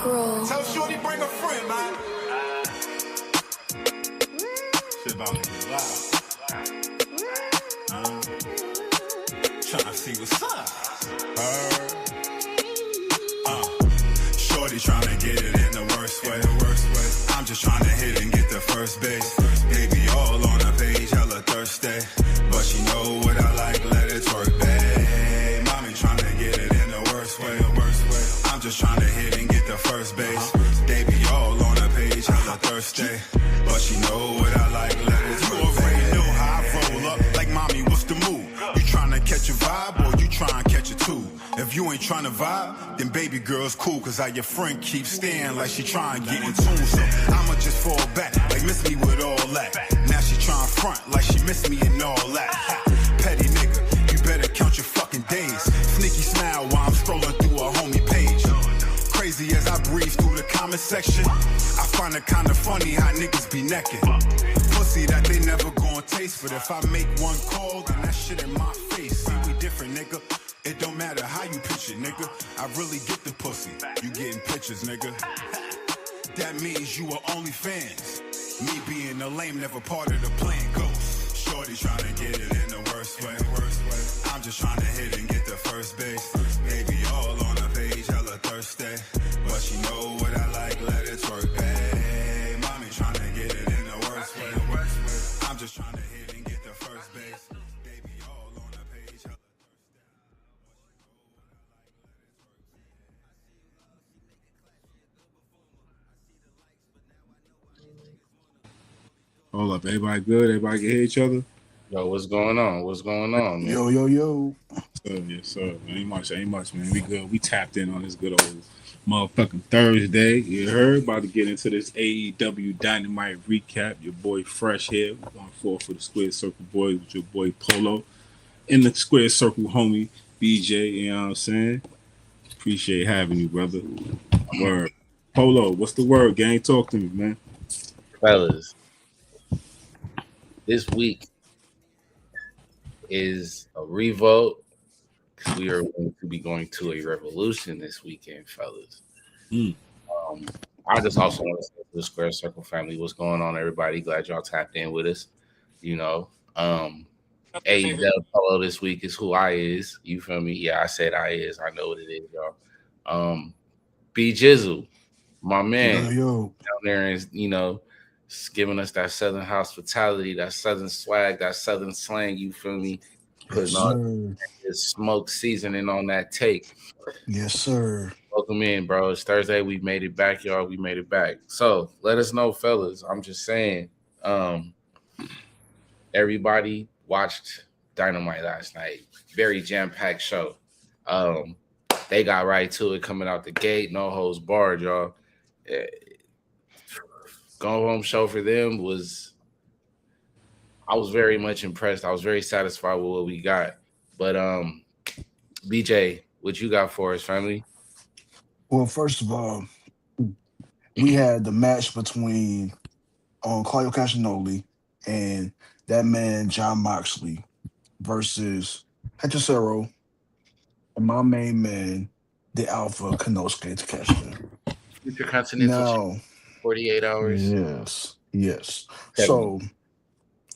roll. Tell Shorty bring a friend, man. Shit about to get loud. Tryna see what's up. Shorty tryna get it in the worst way. I'm just tryna hit and get the first base. Baby all on the page, hella thirsty. But she know what I like, let it twerk, babe. Mommy tryna get it in the worst way. I'm just tryna hit and get the first base. Baby all on the page, hella thirsty. But she know what I like, let it twerk, babe. You already know how I roll up, like mommy, what's the move? You tryna catch a vibe or you tryna catch a two? If you ain't tryna vibe, then baby girl's cool, cause how your friend keeps staring like she tryna get in tune. So I'ma just fall back, like miss me with all that. Now she tryna front like she miss me and all that. Petty nigga, you better count your fucking days. Sneaky smile while I'm scrolling through a homie page. Crazy as I breeze through the comment section, I find it kinda funny how niggas be necking. Pussy that they never gon' taste, but if I make one call, then that shit in my face. See, we different, nigga. It don't matter how you pitch it, nigga. I really get the pussy. You getting pictures, nigga. That means you are only fans. Me being a lame, never part of the plan. Ghost. Shorty tryna get it in the worst way. I'm just tryna hit and get the first base. Baby all on the page, hella thirsty. But she know what I like, let it twerk, babe. Mommy tryna get it in the worst way. I'm just tryna hit and get the first base. Baby all on the page, hella Hold up, everybody good? Everybody can hear each other? Yo, what's going on? What's going on, man? Yo. Yes, sir. Ain't much, man. We good. We tapped in on this good old motherfucking Thursday. You heard? About to get into this AEW Dynamite Recap. Your boy Fresh here. We're going forth for the Square Circle Boys with your boy Polo. In the Square Circle homie, BJ, you know what I'm saying? Appreciate having you, brother. Word. Polo, what's the word, gang? Talk to me, man. Fellas, this week is a revote because we are going to be going to a revolution this weekend, fellas. I just also want to say to the Square Circle family, what's going on, everybody? Glad y'all tapped in with us. You know, AEW Polo this week is who I is. You feel me? Yeah, I said I is. I know what it is, y'all. B Jizzle, my man, Yo. down there is, you know, giving us that Southern hospitality, that Southern swag, that Southern slang, you feel me? Putting on this smoke seasoning on that take. Yes, sir. Welcome in, bro. It's Thursday. We made it back, y'all. We made it back. So let us know, fellas. I'm just saying, everybody watched Dynamite last night. Very jam-packed show. They got right to it coming out the gate. No holds barred, y'all. Go home show for them I was very much impressed. I was very satisfied with what we got. But BJ, what you got for us, family? Well, first of all, we had the match between Claudio Castagnoli and that man John Moxley versus Hechicero and my main man, the Alpha Konosuke Takeshita. Future Continental Now, 48 hours. Yes. So,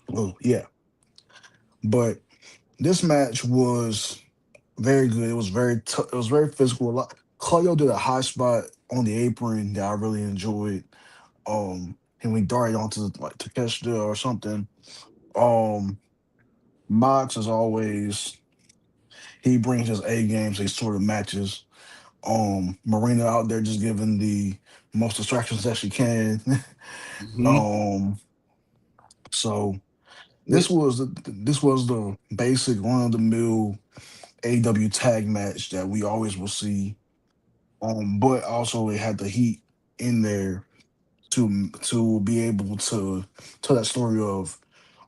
well, yeah. But this match was very good. It was very physical. Claudio did a high spot on the apron that I really enjoyed. And we darted onto like Takeshita or something. Mox, as always, he brings his A games, these sort of matches. Marina out there just giving the most distractions that she can. So this was the basic run-of-the-mill AEW tag match that we always will see. But also it had the heat in there to be able to tell that story of,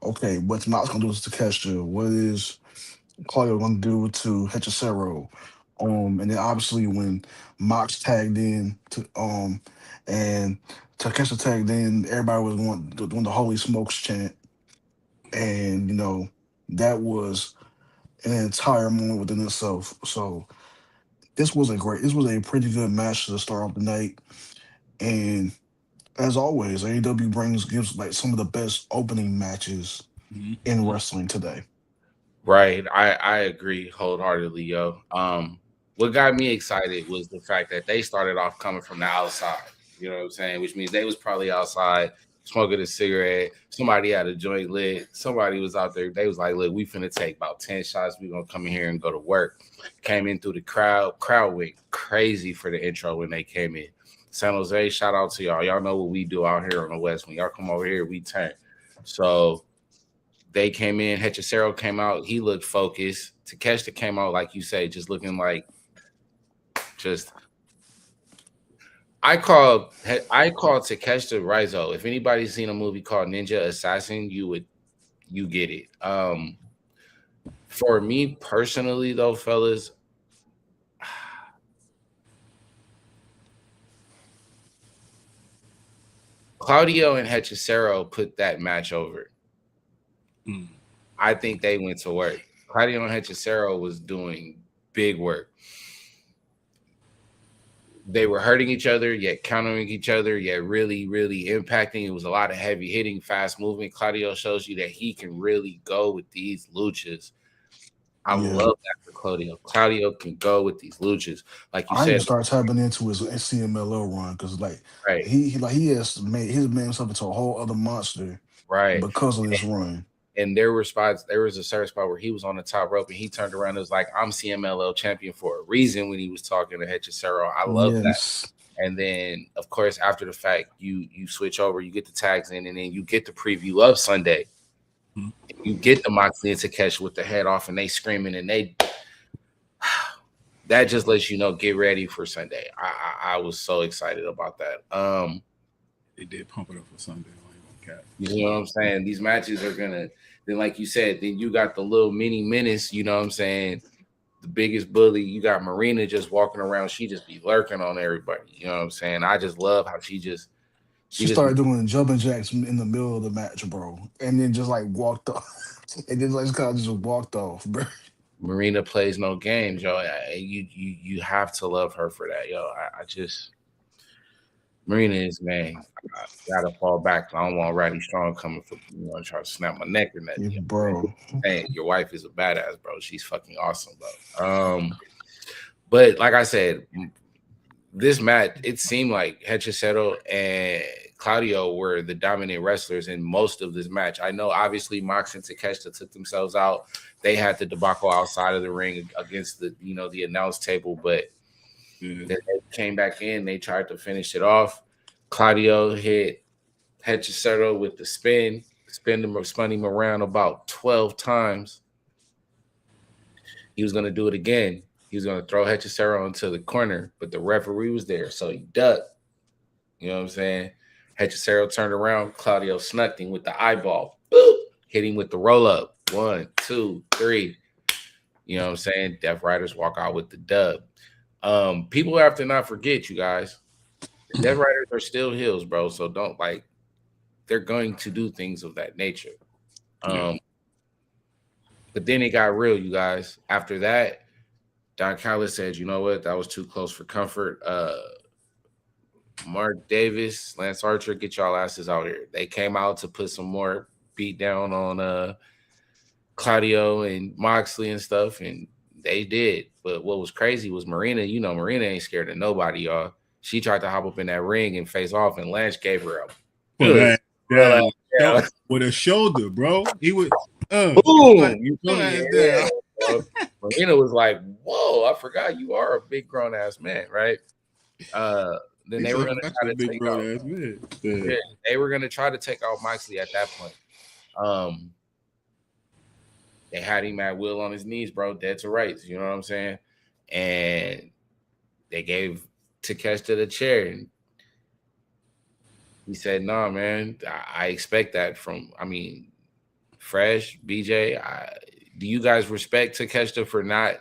okay, what's Mox gonna do to Takeshita? What is Claudio gonna do to Hechicero? And then obviously when Mox tagged in and Takeshita tagged in, everybody was doing the Holy Smokes chant. And, you know, that was an entire moment within itself. So This was a pretty good match to start off the night. And as always, AEW gives like some of the best opening matches in Mm-hmm. wrestling today. Right. I agree wholeheartedly, yo. What got me excited was the fact that they started off coming from the outside. You know what I'm saying? Which means they was probably outside smoking a cigarette. Somebody had a joint lit. Somebody was out there. They was like, look, we finna take about 10 shots. We gonna come in here and go to work. Came in through the crowd. Crowd went crazy for the intro when they came in. San Jose, shout out to y'all. Y'all know what we do out here on the West. When y'all come over here, we turn. So they came in. Hechicero came out. He looked focused. Takeshita came out, like you say, just looking like just. I call Takeshita Rizzo. If anybody's seen a movie called Ninja Assassin, you get it. For me personally, though, fellas, Claudio and Hechicero put that match over. I think they went to work. Claudio and Hechicero was doing big work. They were hurting each other, yet countering each other, yet really, really impacting. It was a lot of heavy hitting, fast movement. Claudio shows you that he can really go with these luchas. I love that for Claudio. Claudio can go with these luchas, like you I said. even start tapping into his CMLL run because Right. he has made himself into a whole other monster, right, because of this run. And there was a certain spot where he was on the top rope and he turned around and was like, I'm CMLL champion for a reason when he was talking to Hechicero. I love that. And then, of course, after the fact, you switch over, you get the tags in, and then you get the preview of Sunday. You get the Moxley and Takeshi with the head off, and they screaming, and that just lets you know, get ready for Sunday. I was so excited about that. They did pump it up for Sunday. You know what I'm saying? These matches are gonna. Then, like you said, then you got the little mini menace. You know what I'm saying? The biggest bully. You got Marina just walking around. She just be lurking on everybody. You know what I'm saying? I just love how she started doing jumping jacks in the middle of the match, bro, and then just like walked off, and then like kind of just walked off, bro. Marina plays no games, yo. You have to love her for that, yo. I just Marina is, man. I gotta fall back. I don't want Roddy Strong coming for try to snap my neck or nothing, bro. Hey, your wife is a badass, bro. She's fucking awesome, bro. But like I said, this match, it seemed like Hechicero and Claudio were the dominant wrestlers in most of this match. I know, obviously, Mox and Takeshita took themselves out. They had the debacle outside of the ring against the the announce table, but they came back in. They tried to finish it off. Claudio hit Hechicero with the spun him around about 12 times. He was going to do it again. He was going to throw Hechicero into the corner, but the referee was there, so he ducked. You know what I'm saying? Hechicero turned around. Claudio snuck him with the eyeball. Boop! Hit him with the roll-up. 1, 2, 3. You know what I'm saying? Death Riders walk out with the dub. People have to not forget, you guys. Death Riders are still heels, bro. So don't they're going to do things of that nature. But then it got real, you guys. After that, Don Callis said, you know what? That was too close for comfort. Mark Davis, Lance Archer, get y'all asses out here. They came out to put some more beat down on Claudio and Moxley and stuff, and they did. But what was crazy was Marina. Marina ain't scared of nobody, y'all. She tried to hop up in that ring and face off, and Lance gave her with a shoulder, bro. He would boom. Marina was like, "Whoa, I forgot you are a big grown ass man, right?" Then they were gonna try to take out. They were gonna try to take out Moxley at that point. They had him at will on his knees, bro, dead to rights. You know what I'm saying? And they gave Takeshita the chair, and he said, "No, man, I expect that from. Fresh BJ. Do you guys respect Takeshita for not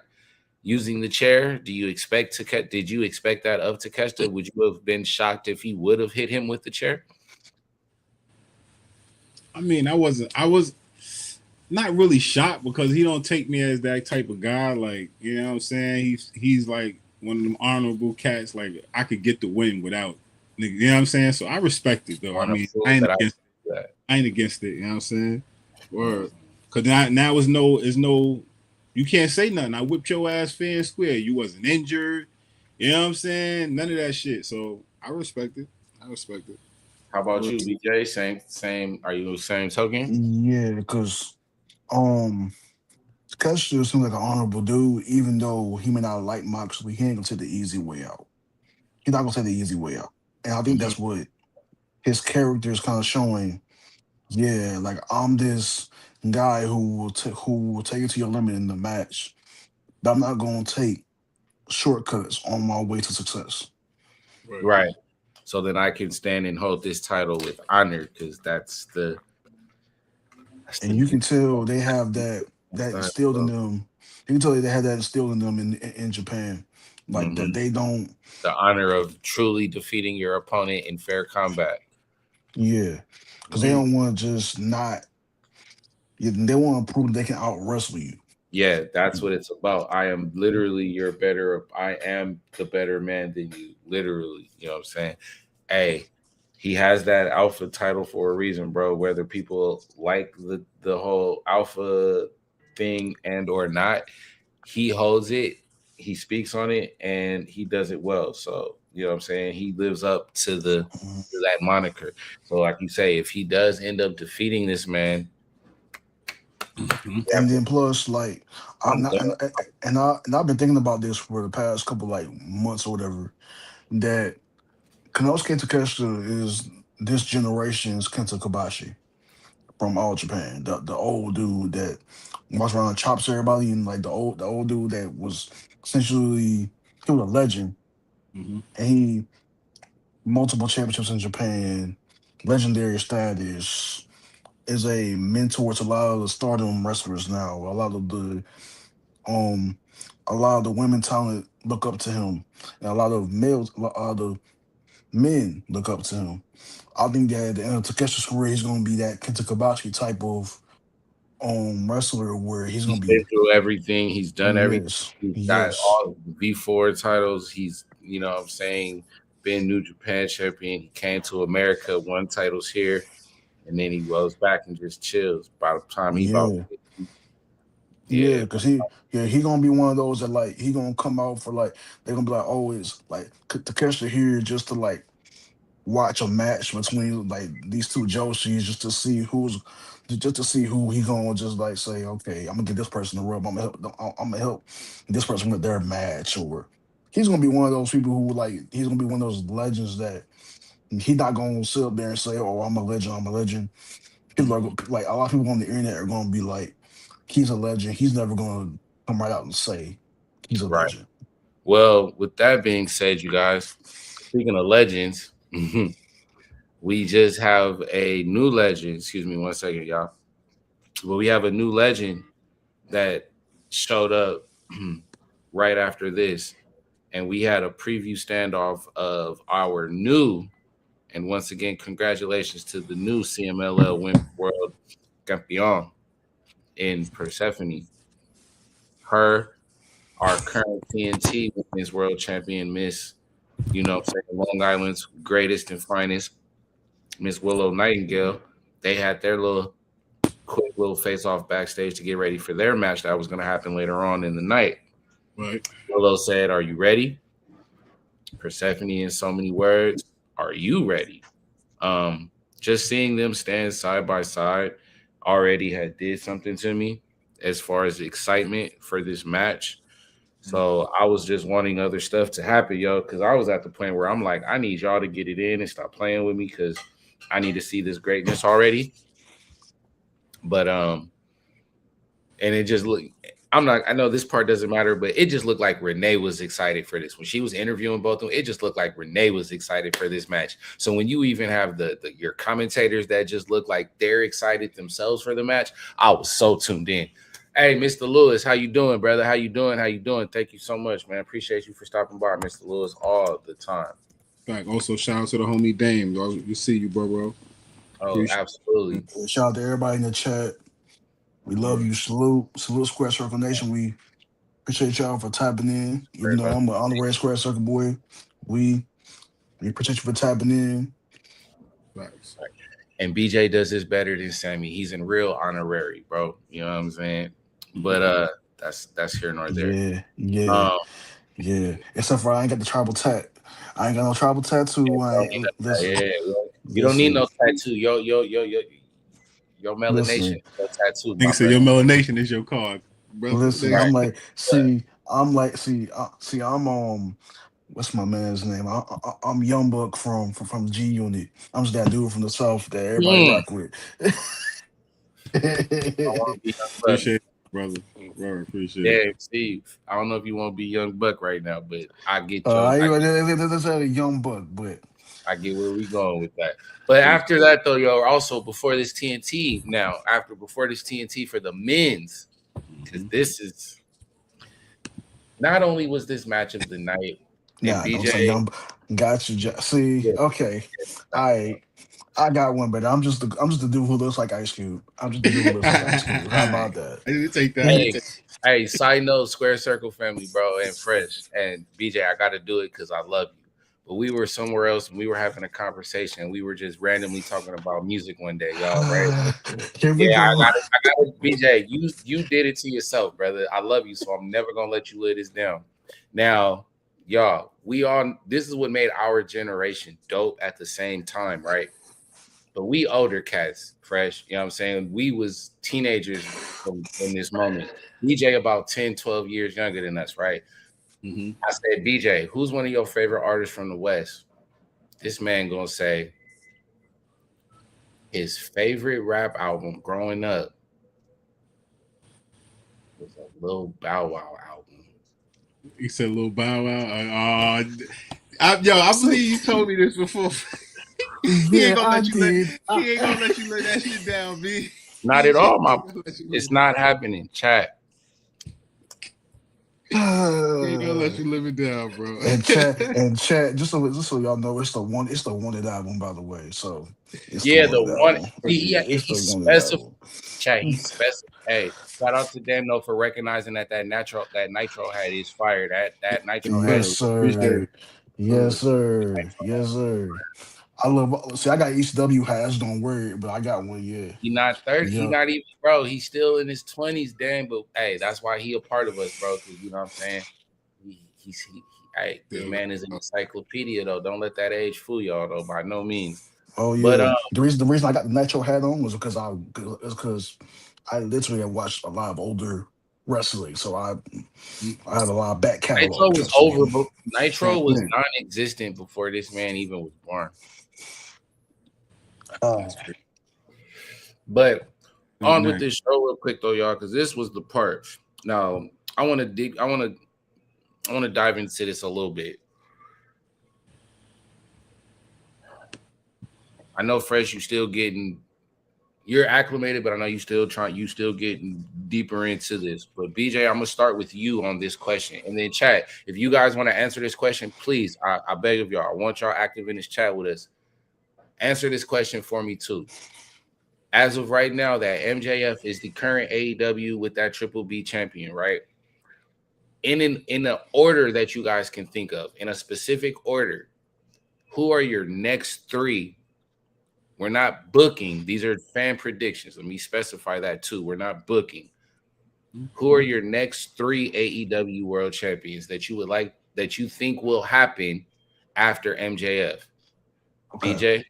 using the chair? Did you expect that of Takeshita? Would you have been shocked if he would have hit him with the chair?" I was not really shocked because he don't take me as that type of guy. Like, you know what I'm saying? He's like one of them honorable cats. Like I could get the win without, you know what I'm saying? So I respect it though. I Want to mean, prove that I can do that. I ain't against it. You know what I'm saying? Or because now is no, you can't say nothing. I whipped your ass fair and square. You wasn't injured. You know what I'm saying? None of that shit. So I respect it. I respect it. How about you, BJ? Same. Are you the same token? Yeah, because Kester seems like an honorable dude, even though he may not like Moxley, he ain't gonna take the easy way out. He's not gonna take the easy way out. And I think Mhm. that's what his character is kind of showing. Yeah, like I'm this guy who will take it to your limit in the match, but I'm not gonna take shortcuts on my way to success. Right. So then I can stand and hold this title with honor because that's And the you can tell they have that instilled in them. You can tell they had that instilled in them in Japan, like that Mhm. they don't. The honor of truly defeating your opponent in fair combat. Yeah, because they don't want to just not. Yeah, they want to prove they can out wrestle you. Yeah, that's what it's about. I am literally your better. I am the better man than you. Literally, you know what I'm saying? Hey, he has that alpha title for a reason, bro. Whether people like the whole alpha thing and or not, he holds it. He speaks on it, and he does it well. So you know what I'm saying? He lives up to Mhm. that moniker. So, like you say, if he does end up defeating this man, Mhm. we have And to. then plus, like, I'm done. and I've been thinking about this for the past couple like months or whatever. That Konosuke Takeshita is this generation's Kenta Kobashi from All Japan, the old dude that walks around and chops everybody, and like the old dude that was essentially he was a legend, Mhm. and he multiple championships in Japan, legendary status, is a mentor to a lot of the stardom wrestlers now. Um a lot of the women talent look up to him, and a lot of the men look up to him. I think that at the end of Takeshi's career, he's going to be that Kenta Kobashi type of wrestler where he's going He's to been be through everything. He's done everything. yes, He's got yes, all V4 titles. He's, you know what I'm saying, been New Japan champion. He came to America, won titles here, and then he goes back and just chills. By the time he about yeah. 50, Yeah, yeah, cause he gonna be one of those that like he gonna come out for like they're gonna be like oh it's like Takeshi here just to like watch a match between like these two Joshis just to see who he gonna just like say okay I'm gonna get this person the rub I'm gonna help this person with their match or he's gonna be one of those people who like he's gonna be one of those legends that he's not gonna sit up there and say oh I'm a legend people are like a lot of people on the internet are gonna be like he's a legend he's never gonna come right out and say he's a right. legend. Well, with that being said, you guys, speaking of legends, we just have a new legend. Excuse me one second, y'all. Well, we have a new legend that showed up right after this, and we had a preview standoff of our new, and once again, congratulations to the new CMLL Women's World Champion in Persephone. Her, our current TNT Women's World Champion, Miss, you know what I'm saying, Long Island's greatest and finest, Miss Willow Nightingale. They had their little quick little face off backstage to get ready for their match that was going to happen later on in the night. Right. Willow said, "Are you ready?" Persephone, in so many words, "Are you ready?" Just seeing them stand side by side already had did something to me as far as the excitement for this match. So I was just wanting other stuff to happen, yo, because I was at the point where I'm like, I need y'all to get it in and stop playing with me because I need to see this greatness already. But and it just looked. I'm not. I know this part doesn't matter, but it just looked like Renee was excited for this when she was interviewing both of them. It just looked like Renee was excited for this match. So when you even have your commentators that just look like they're excited themselves for the match, I was so tuned in. Hey, Mr. Lewis, how you doing, brother? How you doing? How you doing? Thank you so much, man. Appreciate you for stopping by, Mr. Lewis, all the time. Back. Also, shout out to the homie Dame. Y'all, we see you, bro. Oh, absolutely. Shout out to everybody in the chat. We love you. Salute Square Circle Nation. We Appreciate y'all for tapping in. Even though I'm an honorary Square Circle boy, we appreciate you for tapping in. Facts. And BJ does this better than Sammy. He's in real honorary, bro. You know what I'm saying? But that's here nor there. Yeah. Except for I ain't got the tribal tat. I ain't got no tribal tattoo. Listen. You don't need no tattoo. Your melanation, Listen. your tattoo. Nigga said your melanation is your card, brother. Listen, I'm like, I'm what's my man's name? I'm Young Buck from G Unit. I'm just that dude from the South that everybody rock with. Appreciate it, brother. Appreciate it. Yeah, Steve. I don't know if you want to be Young Buck right now, but I get you. I a Young Buck, but I get where we going with that. But after that, though, also before this TNT for the men's, because this is not only was this match of the night. BJ, got you. See, okay, I got one, but I'm just the dude who looks like Ice Cube. I'm just the dude who looks like Ice Cube. How about that? I didn't take that. Hey, side note, Square Circle family, bro, and Fresh and BJ, I got to do it because I love you. But we were somewhere else and we were having a conversation. We were just randomly talking about music one day, y'all. Right? I got it. BJ, you did it to yourself, brother. I love you, so I'm never gonna let you lay this down. Now, y'all, this is what made our generation dope at the same time, right? But we older cats, Fresh, you know what I'm saying? We was teenagers in this moment. BJ about 10, 12 years younger than us, right? I said, BJ, who's one of your favorite artists from the West? This man gonna say his favorite rap album growing up was a Lil Bow Wow album. He said Lil Bow Wow. I believe you told me this before. He ain't gonna let you lay that shit down, B. Not at all, it's not happening, chat. He ain't gonna let you live it down, bro. And chat, just so y'all know, it's the wanted album, by the way. So he's special. Chat, he's special. Hey, shout out to them though for recognizing that Nitro had his fire. That Nitro had. Yes, sir. I got HW hats, don't worry, but I got one, yeah. He not 30, he not even, bro. He's still in his 20s, damn. But hey, that's why he a part of us, bro. Because you know what I'm saying. This man is an encyclopedia, though. Don't let that age fool y'all, though. By no means. Oh yeah. But the reason I got the Nitro hat on was because I literally have watched a lot of older wrestling, so I have a lot of back catalog. Nitro was non-existent before this man even was born. But on with this show real quick though, y'all, because this was the part. Now I want to dive into this a little bit. I know Fresh, you're acclimated, but I know you still getting deeper into this. But BJ, I'm gonna start with you on this question, and then chat. If you guys want to answer this question, please, I beg of y'all. I want y'all active in this chat with us. Answer this question for me too. As of right now, that MJF is the current AEW with that Triple B champion, right? In the order that you guys can think of, in a specific order, who are your next three? We're not booking. These are fan predictions. Let me specify that too. We're not booking. Who are your next three AEW World Champions that you think will happen after MJF? Okay. BJ?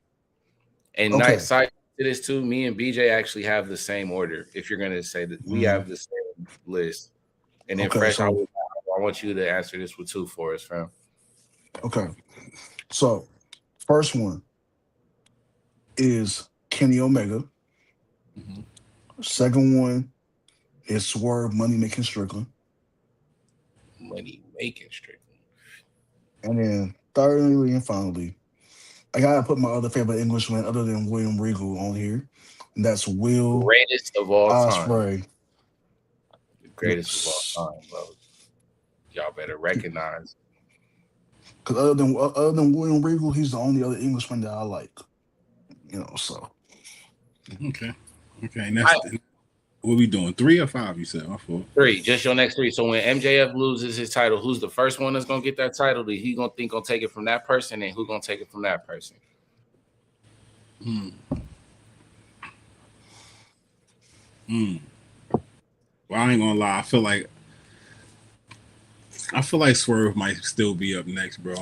And side to this too, me and BJ actually have the same order. If you're gonna say that we have the same list, and then Fresh, I want you to answer this with two for us, fam. Okay, so first one is Kenny Omega. Second one is Swerve Money Making Strickland. And then thirdly and finally, I gotta put my other favorite Englishman other than William Regal on here. And that's Will greatest of all Ospreay. time. The greatest of all time, bro. Y'all better recognize. Because other than William Regal, he's the only other Englishman that I like. So. Okay. What we doing? 3 or 5? You said my fault. 3, just your next 3. So when MJF loses his title, who's the first one that's gonna get that title? That he gonna take it from that person, and who gonna take it from that person? Well, I ain't gonna lie. I feel like Swerve might still be up next, bro.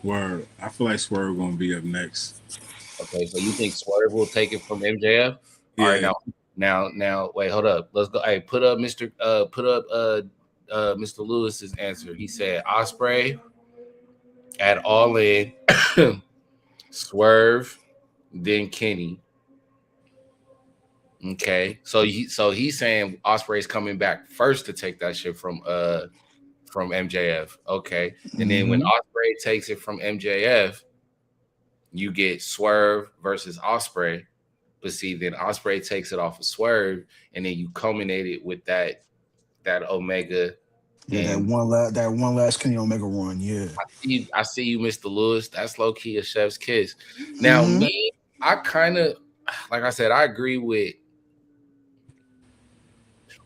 Word. I feel like Swerve gonna be up next. Okay, so you think Swerve will take it from MJF? Yeah. All right, now, wait, hold up. Let's go. Hey, put up Mr. Mr. Lewis's answer. He said Ospreay at All In, Swerve, then Kenny. Okay, so he's saying Ospreay's coming back first to take that shit from MJF. Okay, and then when Ospreay takes it from MJF, you get Swerve versus Ospreay. But see, then Ospreay takes it off of Swerve, and then you culminate it with that Omega. Yeah, that one last Kenny Omega run. Yeah, I see you, Mr. Lewis. That's low key a chef's kiss. Now, me, I kind of, like I said, I agree with.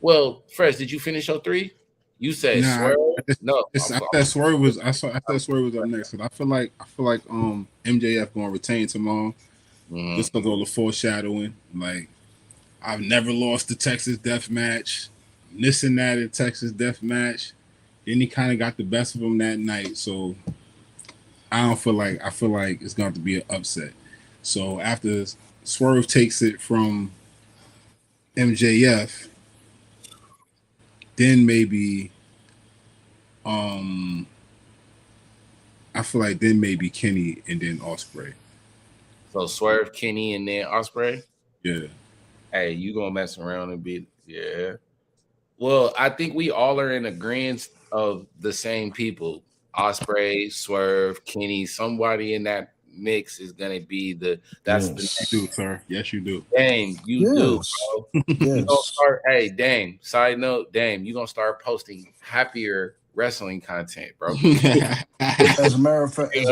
Well, Fresh, did you finish your 3? You said Swerve. No, I thought Swerve was up next. Cause I feel like MJF gonna retain tomorrow. Just because all the foreshadowing. Like, I've never lost the Texas Death Match. This and that in Texas Death Match. Then he kind of got the best of him that night. So I feel like it's going to be an upset. So after Swerve takes it from MJF, then maybe I feel like then maybe Kenny and then Ospreay. So Swerve, Kenny, and then Ospreay? Yeah. Hey, you gonna mess around and be yeah. Well, I think we all are in agreement of the same people. Ospreay, Swerve, Kenny, somebody in that mix is gonna be the you do, sir. Yes, you do. Dame, you do, bro. You gonna start, hey, Dame, side note, Dame, you gonna start posting happier wrestling content, bro. As a matter of fact, you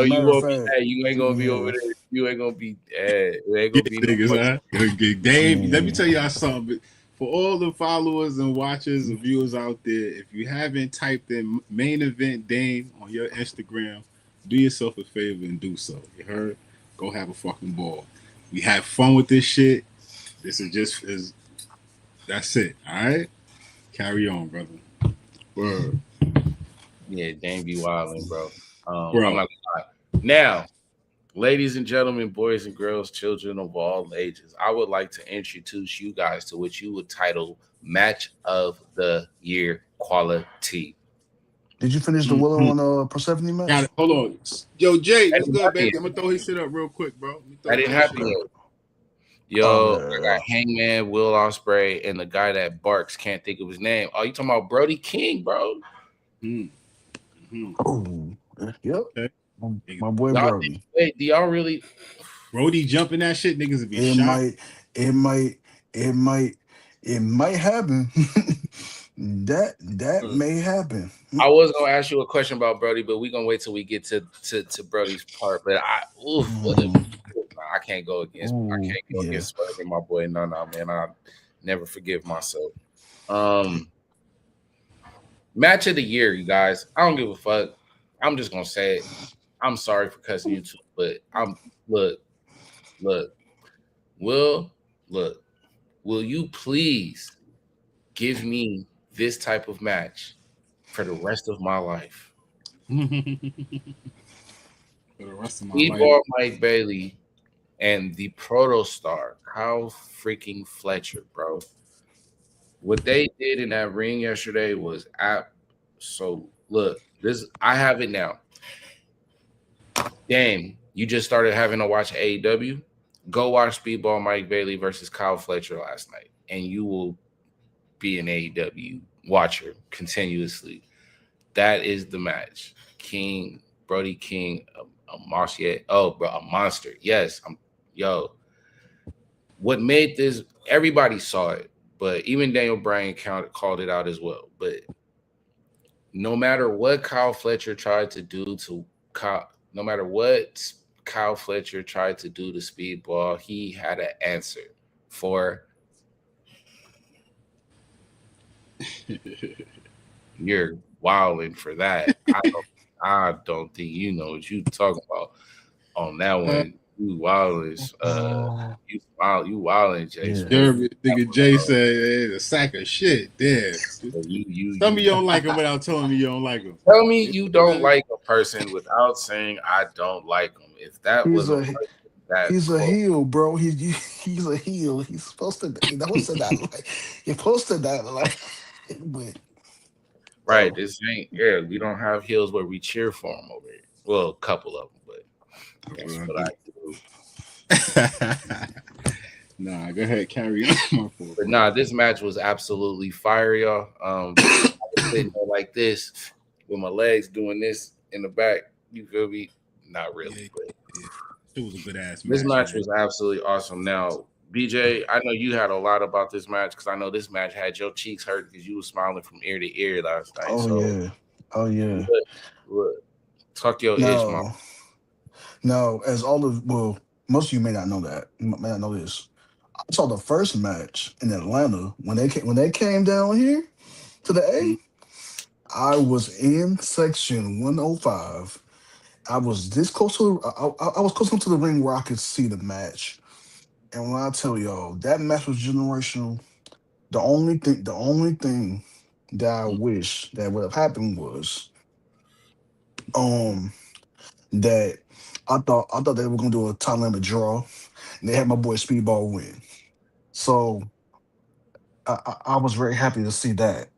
ain't gonna be over there. You ain't gonna be. You ain't gonna be. Dave, let me tell y'all something. For all the followers and watchers and viewers out there, if you haven't typed in Main Event Dame on your Instagram, do yourself a favor and do so. You heard? Go have a fucking ball. We have fun with this shit. This is that's it. All right? Carry on, brother. Word. Yeah, Dame be wilding, bro. I'm not gonna lie. Now, ladies and gentlemen, boys and girls, children of all ages, I would like to introduce you guys to what you would title Match of the Year Quality. Did you finish the Willow and Persephone match? Got it. Hold on. Yo, Jay, what's good, baby? I'm going to throw his shit up real quick, bro. That didn't happen yet. Yo, I got Hangman, Will Ospreay, and the guy that barks, can't think of his name. Oh, you talking about Brody King, bro? Oh, yep. Okay. My boy Brody. Wait, do y'all really? Brody jumping that shit, niggas would be shocked. It might happen. that may happen. I was gonna ask you a question about Brody, but we're gonna wait till we get to Brody's part. But I can't go against Swerve, my boy. No, man. I never forgive myself. Match of the year, you guys. I don't give a fuck. I'm just gonna say it. I'm sorry for cussing you too, but Will you please give me this type of match for the rest of my life? For the rest of my life. Speedball Mike Bailey and the Protostar, Kyle freaking Fletcher, bro. What they did in that ring yesterday was so look, I have it now. Dame, you just started having to watch AEW. Go watch Speedball Mike Bailey versus Kyle Fletcher last night, and you will be an AEW watcher continuously. That is the match. Brody King, a monster. Yes, what made this? Everybody saw it, but even Daniel Bryan called it out as well. But no matter what Kyle Fletcher tried to do to Speedball, he had an answer for You're wilding for that. I don't think you know what you talking about on that one. You wilding, you wilding, Jay. Yeah. Nigga Jay said it's a sack of shit. Damn. Tell me you don't like him without telling me you don't like him. Tell me you don't like a person without saying I don't like him. If that was a person that he's close, a heel, bro. He's a heel. He's supposed to. You know, say that like you're supposed to that like. But right? This ain't. Yeah, we don't have heels where we cheer for him over here. Well, a couple of them, but that's what I do. Nah, go ahead, carry on. But nah, this match was absolutely fire, y'all. I was sitting there like this with my legs doing this in the back. You feel me? Not really, but it was a good ass match. This match was absolutely awesome. Now, BJ, I know you had a lot about this match because I know this match had your cheeks hurt because you were smiling from ear to ear last night. Oh yeah. Tuck your itch, mom. No, as all of most of you may not know that. You may not know this. I saw the first match in Atlanta when they came down here to the A. I was in section 105. I was this close to I was close enough to the ring where I could see the match. And when I tell y'all that match was generational, the only thing that I wish that would have happened was that I thought they were gonna do a time limit draw, and they had my boy Speedball win. So I was very happy to see that.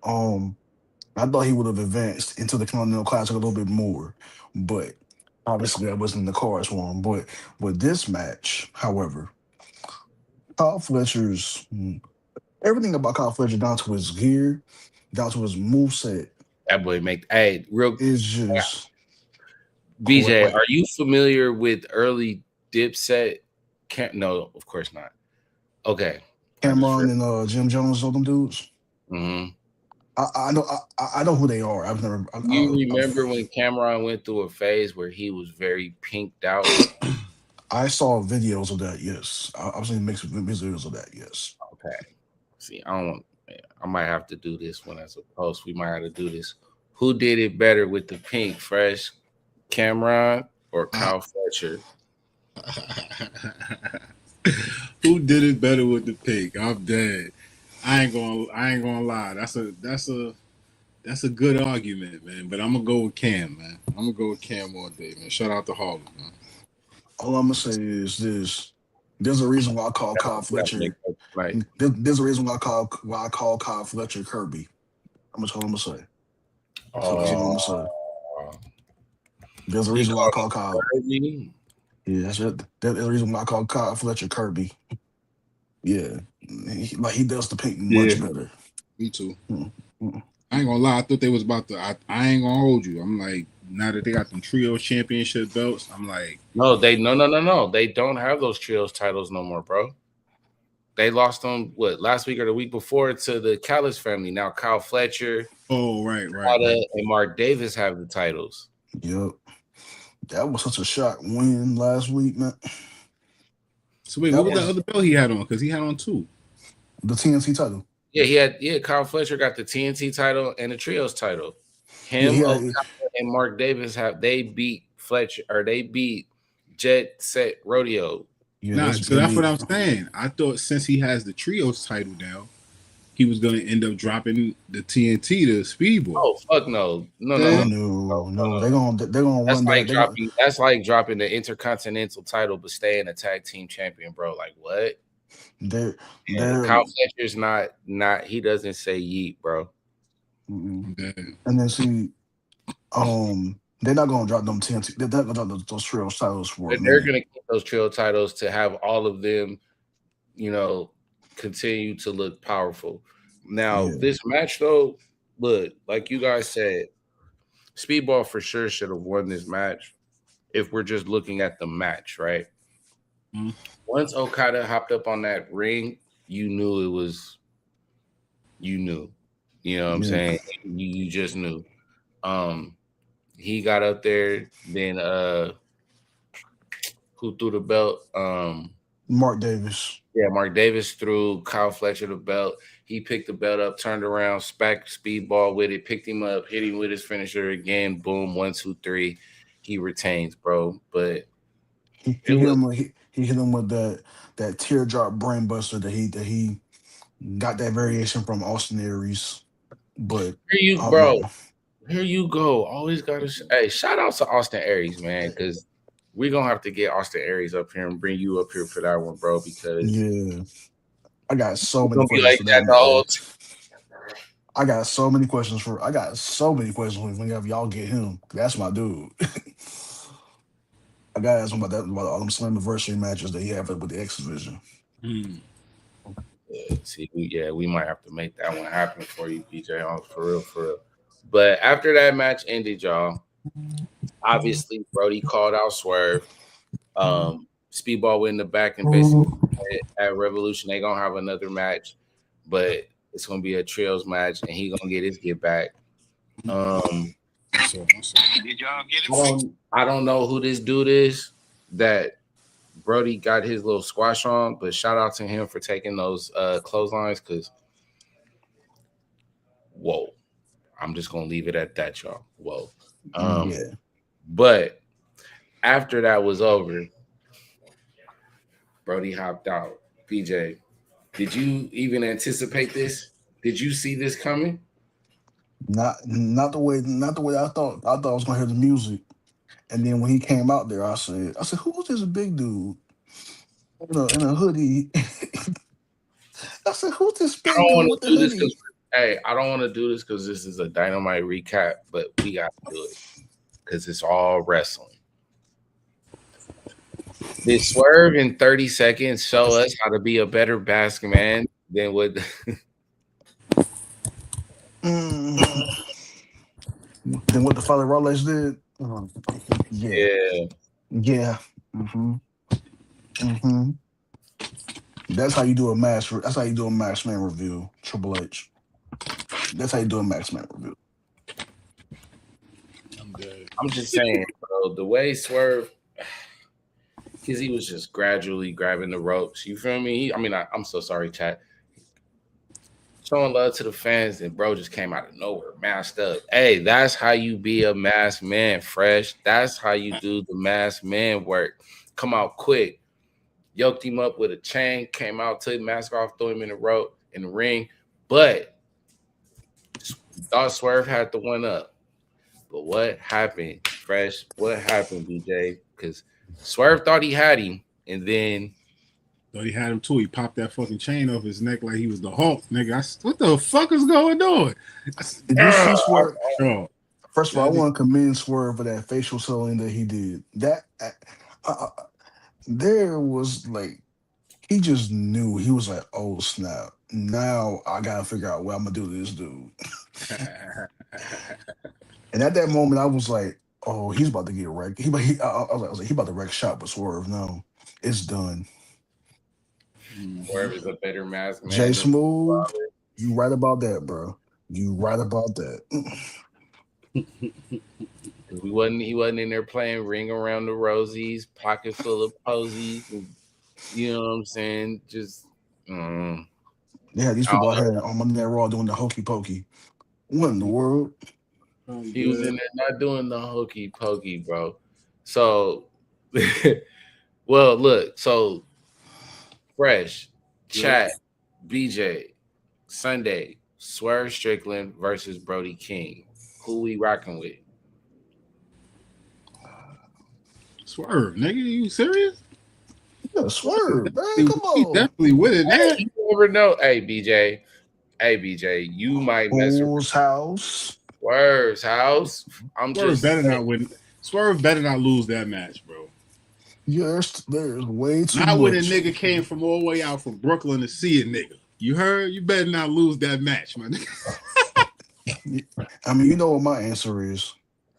I thought he would have advanced into the Continental Classic a little bit more, but obviously that wasn't in the cards for him. But with this match, however, Kyle Fletcher's everything about Kyle Fletcher down to his gear, down to his moveset. That boy is just BJ, are you familiar with early Dipset? No, of course not. Okay. Cameron and Jim Jones, all them dudes. Mm-hmm. I know who they are. I've never. You remember when Cameron went through a phase where he was very pinked out? I saw videos of that. Yes, I've seen mixed videos of that. Yes. Okay. See, I might have to do this one as a post. We might have to do this. Who did it better with the pink, Fresh? Cameron or Kyle Fletcher? Who did it better with the pink? I'm dead. I ain't gonna lie. That's a good argument, man. But I'm gonna go with Cam, man. I'm gonna go with Cam all day, man. Shout out to Harlem, man. All I'm gonna say is this: there's a reason why I call Kyle Fletcher. There's a reason why I call Kyle Fletcher Kirby. That's all I'm gonna say. That's all I'm gonna say. There's a reason why I call Kyle. Kirby? Yeah, that's it. There's a reason why I call Kyle Fletcher Kirby. Yeah, he does the pink much better. Me too. Mm-hmm. I ain't gonna lie. I thought they was about to. I ain't gonna hold you. I'm like, now that they got them trios championship belts, I'm like, no. They don't have those trios titles no more, bro. They lost them last week or the week before to the Callis family. Now Kyle Fletcher, right, and Mark Davis have the titles. Yep, that was such a shock win last week, man. So wait, what was the other belt he had on? Because he had on two. The TNT title. Yeah, Kyle Fletcher got the TNT title and the trios title. And Mark Davis they beat Fletcher, or they beat Jet Set Rodeo. Yeah, so that's what I'm saying. I thought since he has the trios title now, he was gonna end up dropping the TNT to Speedball. Oh fuck no. They're gonna that's run like that. Dropping. That's like dropping the Intercontinental title but staying a tag team champion, bro. Like what? Kyle Fletcher's not. He doesn't say yeet, bro. And then see, they're not gonna drop them TNT. They're not gonna drop those trio titles for. They're gonna keep those trio titles to have all of them, continue to look powerful. Now this match, though, look like you guys said, Speedball for sure should have won this match. If we're just looking at the match, right? Mm-hmm. Once Okada hopped up on that ring, you knew it was. You knew, you know what I'm saying? You just knew. He got up there, then who threw the belt? Mark Davis. Yeah, Mark Davis threw Kyle Fletcher the belt. He picked the belt up, turned around, spacked speedball with it, picked him up, hit him with his finisher again. Boom, 1, 2, 3. He retains, bro. But He it hit was him. He hit him with that teardrop brain buster that he got that variation from Austin Aries. But here you, um, bro. Here you go. Always gotta hey, shout out to Austin Aries, man, because we're gonna have to get Austin Aries up here and bring you up here for that one, bro. Because yeah, I got so it's many gonna be questions like for that that the whole match. I got so many questions whenever y'all get him. That's my dude. I gotta ask him about all them Slammiversary matches that he had with the X Division. Mm. See, we might have to make that one happen for you, PJ. For real, for real. But after that match ended, y'all, obviously Brody called out Swerve. Speedball went in the back and basically at Revolution they gonna have another match, but it's gonna be a trios match, and he gonna get his get back. Did y'all get it? I don't know who this dude is that Brody got his little squash on, but shout out to him for taking those clotheslines, because whoa. I'm just gonna leave it at that, y'all. Whoa. Yeah. But after that was over, Brody hopped out. PJ, did you even anticipate this? Did you see this coming? Not the way I thought. I thought I was gonna hear the music. And then when he came out there, I said, who's this big dude in a hoodie? I said, who's this I big don't dude want with to the do this hoodie? I don't want to do this because this is a Dynamite recap, but we got to do it because it's all wrestling. Did Swerve in 30 seconds show us how to be a better basket man than what? Than what the Father Rolex did? Yeah. Yeah. That's how you do a match. That's how you do a match man review. Triple H. That's how you do a match man review. I'm just saying, bro. The way Swerve, because he was just gradually grabbing the ropes. You feel me? I'm so sorry, chat. Showing love to the fans, and bro just came out of nowhere, masked up. Hey, that's how you be a masked man, fresh. That's how you do the masked man work. Come out quick. Yoked him up with a chain, came out, took the mask off, threw him in the rope, in the ring. But thought Swerve had the one up. But what happened, Fresh? What happened, BJ? Because Swerve thought he had him, and then thought he had him too. He popped that fucking chain off his neck like he was the Hulk, nigga. What the fuck is going on? Did you see Swerve? Oh, First of all, I want to commend Swerve for that facial selling that he did. That there was like he just knew. He was like, "Oh snap! Now I gotta figure out what I'm gonna do to this dude." And at that moment, I was like, "Oh, he's about to get wrecked." I was like, he about to wreck shop with Swerve. No, it's done. Swerve is a better mask man. Jay Smooth, you right about that, bro. You right about that. He wasn't in there playing Ring Around the Rosies, pocket full of posies. You know what I'm saying? Just yeah, these people out here on Monday Night Raw doing the hokey pokey. What in the world? He was in there not doing the hokey pokey, bro. So, well, look, so Fresh, chat, BJ, Sunday, Swerve Strickland versus Brody King. Who we rocking with? Swerve, nigga, you serious? Yeah, Swerve, man, come on. Definitely with it, man. You never know. Hey, BJ, you might mess around. House. Swerve's house. Swerve better not win. Swerve better not lose that match, bro. Yes, there's way too not much. When a nigga came from all the way out from Brooklyn to see a nigga. You heard? You better not lose that match, my nigga. I mean, you know what my answer is.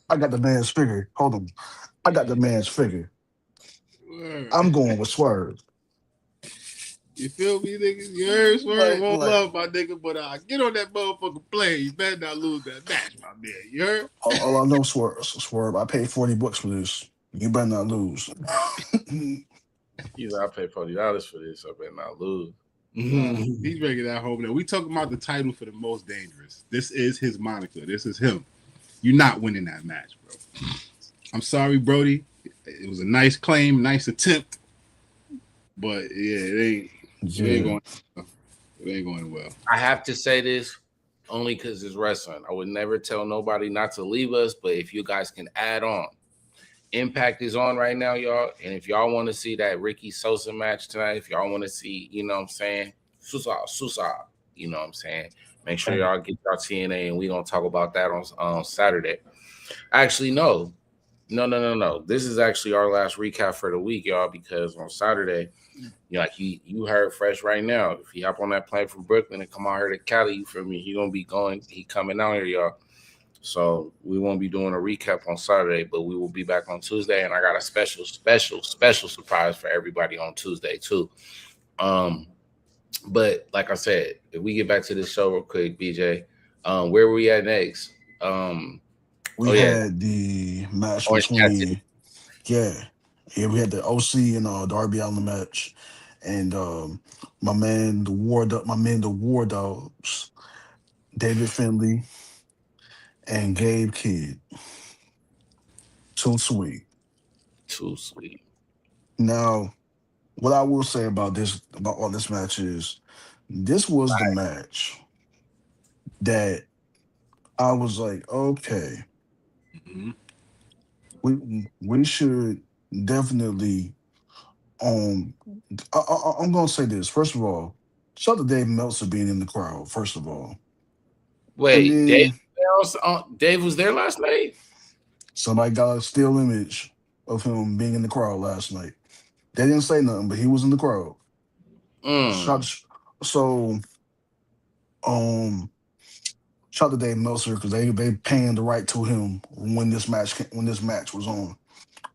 I got the man's figure. Hold on. I got the man's figure. Word. I'm going with Swerve. You feel me, nigga? You heard? Swerve, all love, my nigga, but get on that motherfucking plane. You better not lose that match, my man. You heard? All I know, Swerve, I paid $40 for this. You better not lose. He's like, I pay $40 for this. I better not lose. He's making that home. We talking about the title for the most dangerous. This is his moniker. This is him. You're not winning that match, bro. I'm sorry, Brody. It was a nice claim, nice attempt, but yeah, it ain't going well. I have to say this only because it's wrestling. I would never tell nobody not to leave us, but if you guys can add on, Impact is on right now, y'all. And if y'all want to see that Ricky Sosa match tonight, if y'all want to see, you know what I'm saying, Susa, you know what I'm saying, make sure y'all get y'all TNA, and we're going to talk about that on Saturday. Actually, no. This is actually our last recap for the week, y'all, because on Saturday, you heard Fresh right now. If he hop on that plane from Brooklyn and come out here to Cali, you feel me? He coming out here, y'all. So we won't be doing a recap on Saturday, but we will be back on Tuesday, and I got a special surprise for everybody on Tuesday too. But like I said, if we get back to this show real quick, BJ, where were we at next? We had the match between we had the OC and Darby Allin match, and my man the War Dogs, David Finlay and Gabe Kidd. Too sweet. Now, what I will say about all this match is, this was the match that I was like, okay, we should definitely. I'm gonna say this first of all. Shout out to Dave Meltzer being in the crowd. First of all, wait, Dave was there last night. Somebody got a still image of him being in the crowd last night. They didn't say nothing, but he was in the crowd. Shout out to Dave Meltzer because they paying the right to him when this match was on.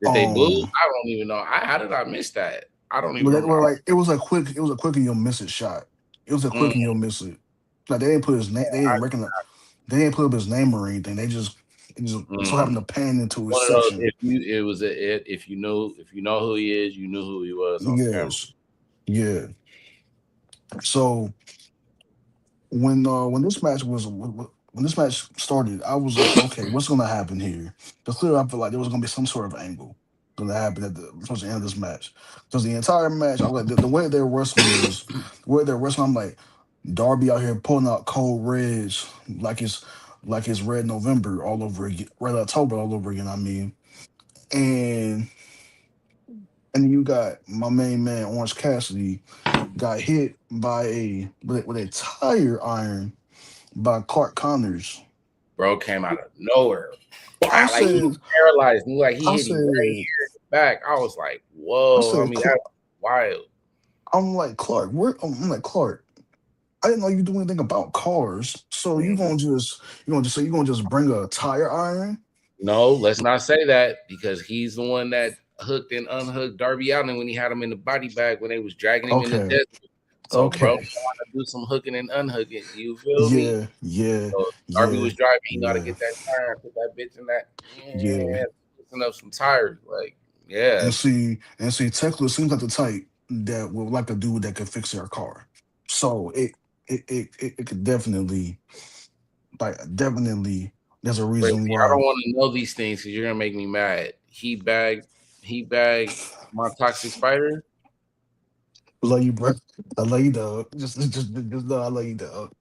Did they boo? I don't even know. How did I miss that? I don't even know. Like it was a quick and you'll miss it shot. It was a quick and you'll miss it. Like they didn't put his name. They didn't recognize. They didn't put up his name or anything. They just so happened to pan into his section. If you know who he is, you knew who he was. Yeah. So when this match started, I was like, okay, what's gonna happen here? Because clearly I feel like there was gonna be some sort of angle gonna happen towards the end of this match. Because the entire match, I was like, the way they're wrestling I'm like, Darby out here pulling out cold reds like it's Red November all over again, Red October all over again. I mean, and you got my main man Orange Cassidy got hit by with a tire iron by Clark Connors. Bro came out of nowhere. He was paralyzed. Like he hit him right here in the back. I was like, whoa. That's wild. I'm like, Clark, I didn't know you do anything about cars. So you're gonna just bring a tire iron? No, let's not say that, because he's the one that hooked and unhooked Darby Allin when he had him in the body bag when they was dragging him in the desert. So bro, you want to do some hooking and unhooking. You feel me? Yeah. So Darby was driving, he gotta get that tire and put that bitch in that. Loosen up some tires. Like, yeah. And see, Tekla seems like the type that would like a dude that could fix their car. So it could definitely there's a reason why. I don't want to know these things because you're gonna make me mad. He bagged my toxic spider. Love you, bro. I love you, dog. Just know I love you, dog.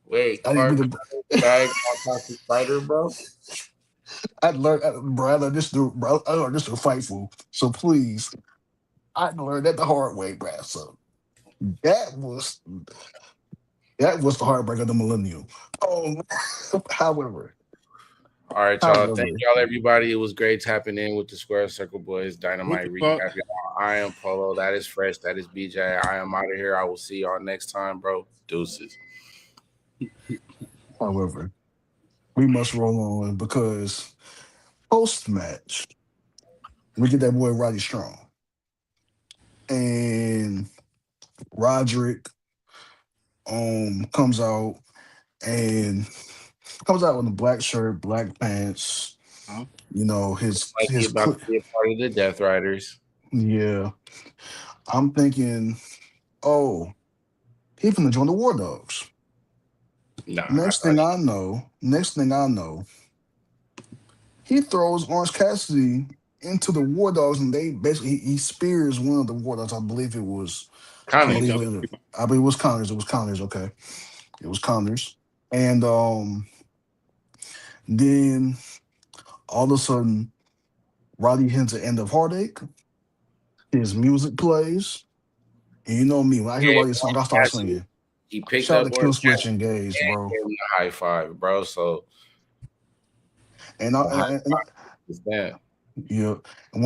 Wait, Clark bagged my toxic spider, bro. I learned this through Fightful. So please, I learned that the hard way, bro. So that was the heartbreak of the millennium. However. All right, y'all. Thank y'all, everybody. It was great tapping in with the Square Circle Boys Dynamite Recap. I am Polo. That is Fresh. That is BJ. I am out of here. I will see y'all next time, bro. Deuces. However, we must roll on because post-match, we get that boy Roddy Strong. And Roderick comes out in a black shirt, black pants. You know, his about to be a part of the Death Riders. Yeah, I'm thinking, oh, he finna join the War Dogs. Nah, I Next thought thing I know, he throws Orange Cassidy into the War Dogs, and they basically he spears one of the War Dogs. I believe it was, I Can't Connors. believe tell. it, I believe it was Connors. It was Connors. Okay, it was Connors, and then all of a sudden, Roddy hits the end of Heartache. His music plays, and you know me, when I hear Gave Roddy's song, I Orange start Cassidy. singing. He picked Shout up out to Orange Kill Switch Cassidy Engage, and bro. gave him the high five, bro. So And I, the high and I five is that. yeah, and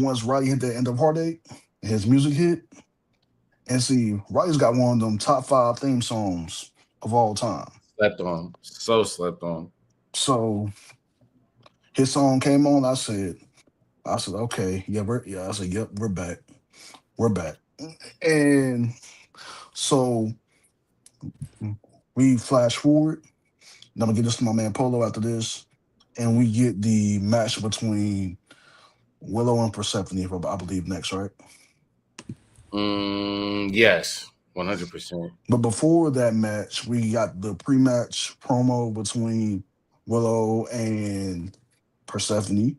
once Roddy hit the end of Heartache, his music hit. And see, Roddy's got one of them top 5 theme songs of all time. Slept on. So slept on. So his song came on. I said, okay, I said, yep, we're back. And so we flash forward. And I'm gonna get this to my man Polo after this, and we get the match between Willow and Persephone, I believe, next, right? Yes, 100%. But before that match, we got the pre-match promo between Willow and Persephone.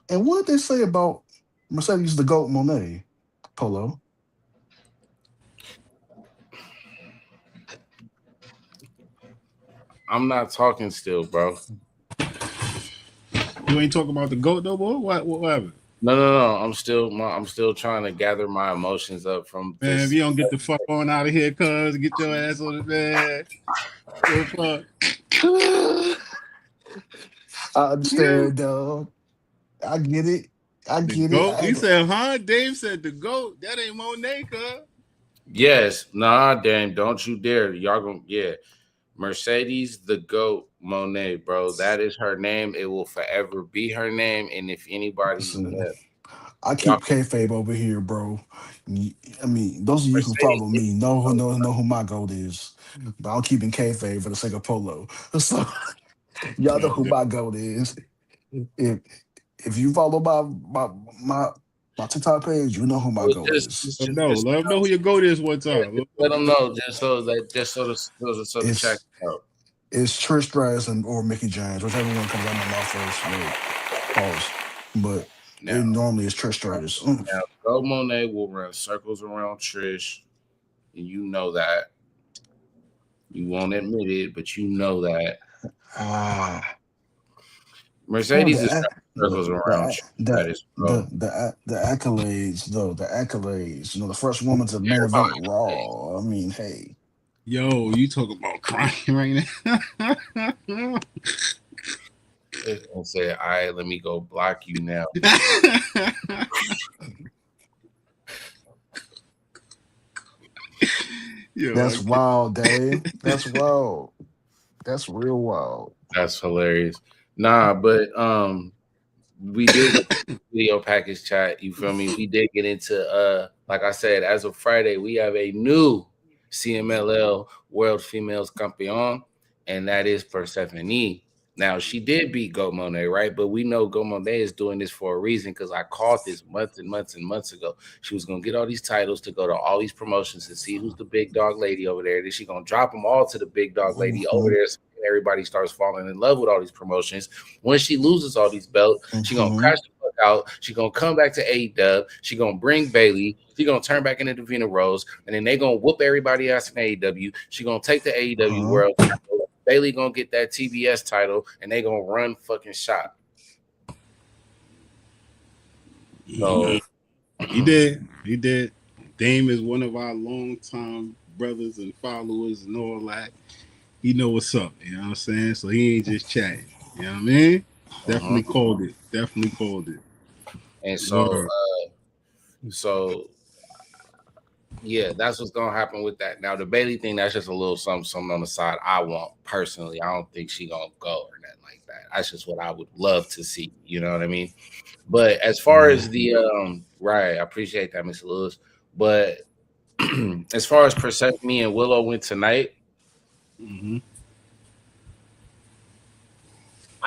And what did they say about Mercedes the Goat Monet, Polo? I'm not talking still, bro. You ain't talking about the goat though, boy. What happened? No. I'm still trying to gather my emotions up from Man, if this. you don't get the fuck on out of here, cuz get your ass on it, man. What the fuck? I understand, dog. I get it. I The get it. goat? He said, huh? Dave said the goat. That ain't Monet, cuz. Yes, nah, damn, don't you dare. Y'all gonna Mercedes the GOAT Monet, bro. That is her name. It will forever be her name. And if anybody, Listen, I y'all, keep kayfabe over here, bro. I mean, those of you who Mercedes follow is me know who my goat is. But I'm keeping kayfabe for the sake of Polo. So y'all know No, who my goat is. If if you follow my my TikTok page, you know who my goat is. let him know who your goat is one time. just let them know, just so the check It's out. it's Trish Stratus and or Mickey James, whichever one comes out my mouth first. Wait, pause. But Now, it normally is Trish Stratus. now, GOAT Monet will run circles around Trish, and you know that. You won't admit it, but you know that. Ah, no, Mercedes is running circles around Trish. That is, bro. the accolades though, the accolades. You know, the first woman to main event Raw. I mean, hey. Yo, you talking about crying right now? And say, all right, let me go block you now. Yo, That's wild, Dave. That's wild. That's real wild. That's hilarious. Nah, but we did video package chat. You feel me? We did get into like I said, as of Friday, we have a new CMLL World Females Campeon, and that is Persephone. Now she did beat Go Monet, right? But we know Go Monet is doing this for a reason because I caught this months and months and months ago. She was gonna get all these titles to go to all these promotions and see who's the big dog lady over there. Then she gonna drop them all to the big dog lady over there. So everybody starts falling in love with all these promotions. When she loses all these belts, she gonna crash the fuck out. She gonna come back to AEW. She gonna bring Bailey. She gonna turn back into Davina Rose, and then they gonna whoop everybody else in AEW. She gonna take the AEW World title. Bailey gonna get that TBS title, and they gonna run fucking shot. So he did. Dame is one of our longtime brothers and followers and all that. He know what's up, you know what I'm saying? So he ain't just chatting. You know what I mean? Definitely called it. And so yeah, that's what's gonna happen with that. Now the Bailey thing, that's just a little something on the side. I want personally. I don't think she gonna go or nothing like that. That's just what I would love to see. You know what I mean? But as far as the right, I appreciate that, Mr. Lewis. But as far as Persephone and Willow went tonight,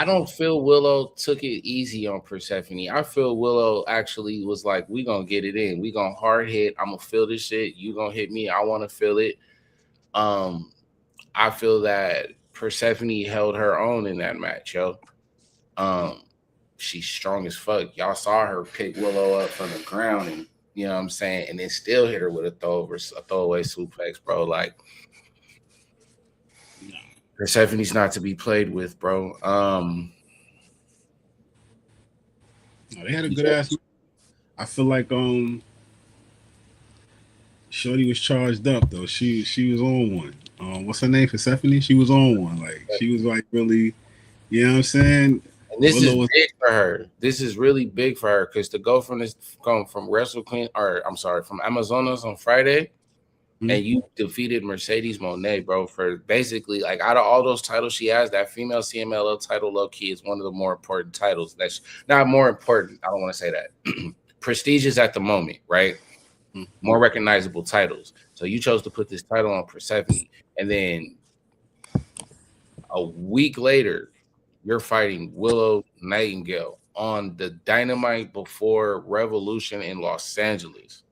I don't feel Willow took it easy on Persephone. I feel Willow actually was like, we gonna get it in. We gonna hard hit. I'm gonna feel this shit. You gonna hit me. I want to feel it. I feel that Persephone held her own in that match, yo. She's strong as fuck. Y'all saw her pick Willow up from the ground, and you know what I'm saying, and then still hit her with a throwaway suplex, bro. Like Persephone's not to be played with, bro. They had a good ass. I feel like Shorty was charged up though. She was on one. What's her name? Persephone. She was on one. Like she was like really, you know what I'm saying. And this is big for her. This is really big for her because to go from Wrestle Queen, or I'm sorry, from Amazonas on Friday, and you defeated Mercedes Moné, bro, for basically like out of all those titles she has, that female CMLL title, low key, is one of the more important titles. That's not more important. I don't want to say that. Prestigious at the moment, right? More recognizable titles. So you chose to put this title on Persephone, and then a week later, you're fighting Willow Nightingale on the Dynamite before Revolution in Los Angeles.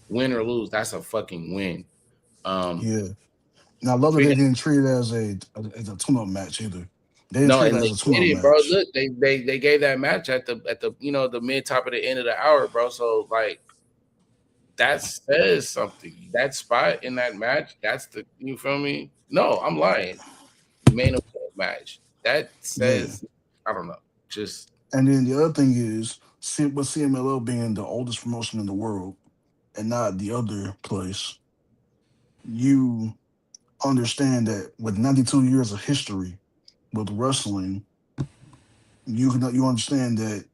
Win or lose, that's a fucking win. Yeah. Now, I love that they didn't treat it as a tune-up match either. They didn't treat it as a tune-up match. Bro. Look, they gave that match at the you know, the mid top of the end of the hour, bro. So like that says something. That spot in that match, that's the, you feel me? No, I'm lying. Main event match. That says, I don't know. Just and then the other thing is, with CMLL being the oldest promotion in the world and not the other place, you understand that with 92 years of history with wrestling, you understand that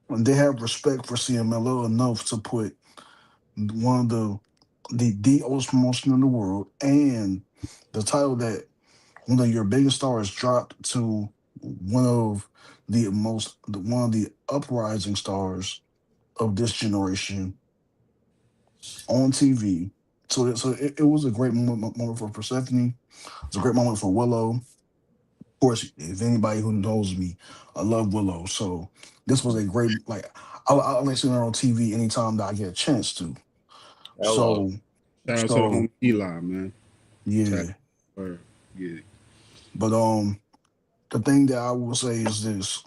when they have respect for CMLL enough to put one of the oldest promotion in the world and the title that one of your biggest stars dropped to one of the uprising stars of this generation on TV. So it was a great moment for Persephone. It's a great moment for Willow. Of course, if anybody who knows me, I love Willow. So this was a great, like, I like seeing her on TV anytime that I get a chance to. Hello. Shout out to the homie Eli, man. Yeah. Yeah. But the thing that I will say is this: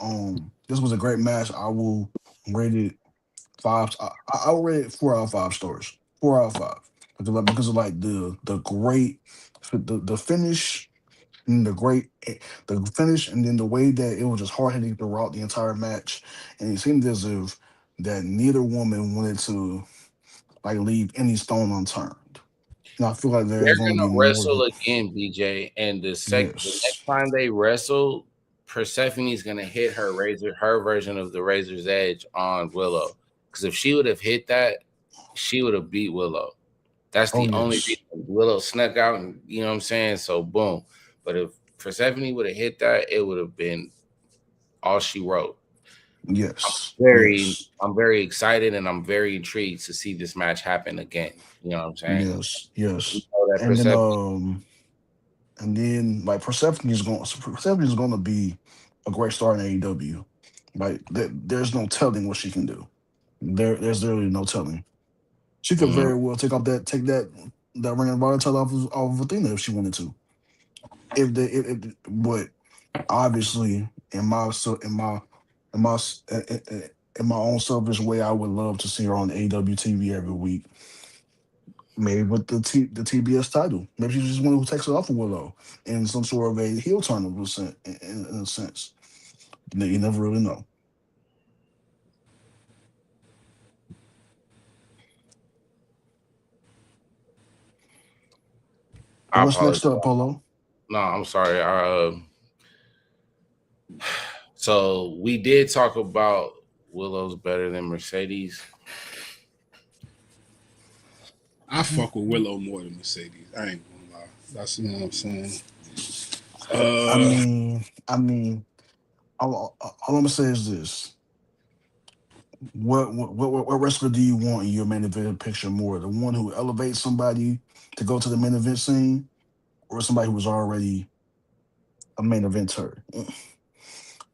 this was a great match. I will rate it 5. I will rate it 4 out of 5 stars. 4 out of 5 because of like the finish and the finish, and then the way that it was just hard hitting throughout the entire match, and it seemed as if that neither woman wanted to like leave any stone unturned. And I feel like they're gonna wrestle again, BJ. And the next time they wrestle, Persephone's gonna hit her version of the Razor's Edge on Willow. Because if she would have hit that, she would have beat Willow. That's the only reason Willow snuck out, and you know what I'm saying. So boom. But if Persephone would have hit that, it would have been all she wrote. Yes. I'm very excited and I'm very intrigued to see this match happen again. You know what I'm saying? Yes. And then like Persephone is going to be a great star in AEW. Like there's no telling what she can do. There's literally no telling. She could very well take that Ring of Honor title off of Athena if she wanted to. But obviously in my own selfish way, I would love to see her on AEW TV every week. Maybe with the TBS title. Maybe she's just one who takes it off of Willow in some sort of a heel turn in a sense. You never really know. What's next up, Polo? No, I'm sorry. So we did talk about Willow's better than Mercedes. I fuck with Willow more than Mercedes. I ain't gonna lie. That's, you know what I'm saying. I mean, all I'm gonna say is this: what wrestler do you want in your main event picture more? The one who elevates somebody to go to the main event scene, or somebody who was already a main eventer.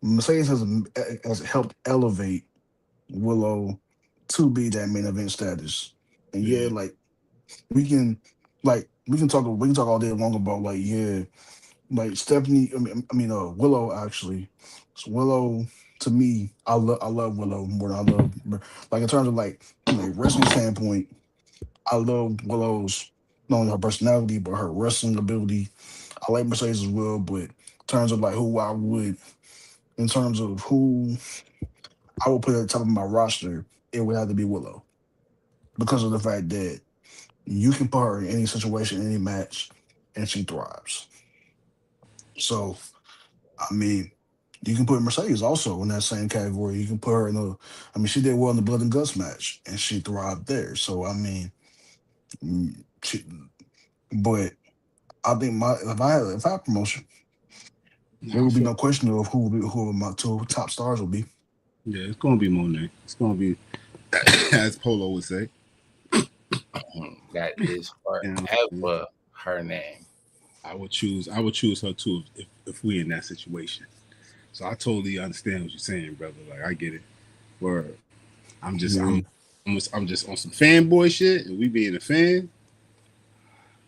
Mercedes has helped elevate Willow to be that main event status. And yeah, Yeah. like we can we can talk all day long about like like Stephanie. Willow actually. So Willow to me, I love Willow more than I love like in terms of like from a wrestling standpoint. I love Willow's not only her personality but her wrestling ability. I like Mercedes as well, but in terms of like in terms of who I would put at the top of my roster, it would have to be Willow because of the fact that you can put her in any situation, any match, and she thrives. So, I mean, you can put Mercedes also in that same category. You can put her in she did well in the Blood and Guts match, and she thrived there. So, I mean, but I think if I had promotion, there Nah, I would be feel, no question of who my two top stars will be. yeah, it's gonna be Monet. It's gonna be, as Polo would say. That is And forever her name. I would choose her too if we in that situation. So I totally understand what you're saying, brother. Like I get it. Word. I'm just Yeah, I'm just on some fanboy shit, and we being a fan.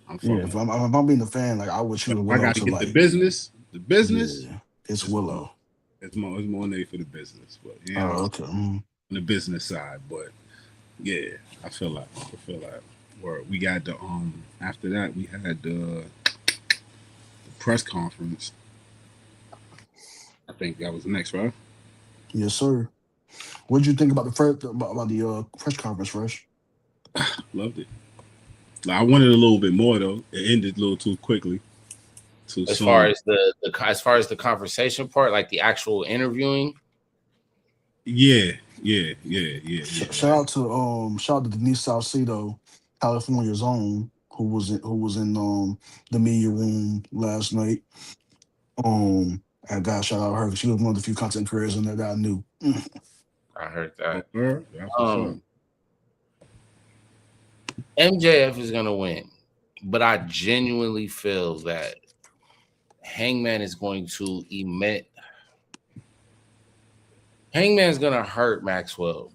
I'm yeah. fucking. If I'm being a fan, like I would choose I Willow got to to get the like, business. The business. yeah, it's It's more. Willow. It's more name for the business, but Oh, okay. on the business side. But yeah, I feel like word. We got the after that we had the press conference. I think that was next, right? Yes, sir. What did you think about the first about the press conference, Fresh? Loved it. Like, I wanted a little bit more though. It ended a little too quickly, too As far soon. as the conversation part, like the actual interviewing, Yeah. Shout out to Denise Salcedo, California's own, who was in the media room last night. I got to shout out her 'cause she was one of the few content creators in there that I knew. I heard Oh, that. that's what's up. MJF is gonna win, but I genuinely feel that Hangman is going to emit. Hangman's gonna hurt Maxwell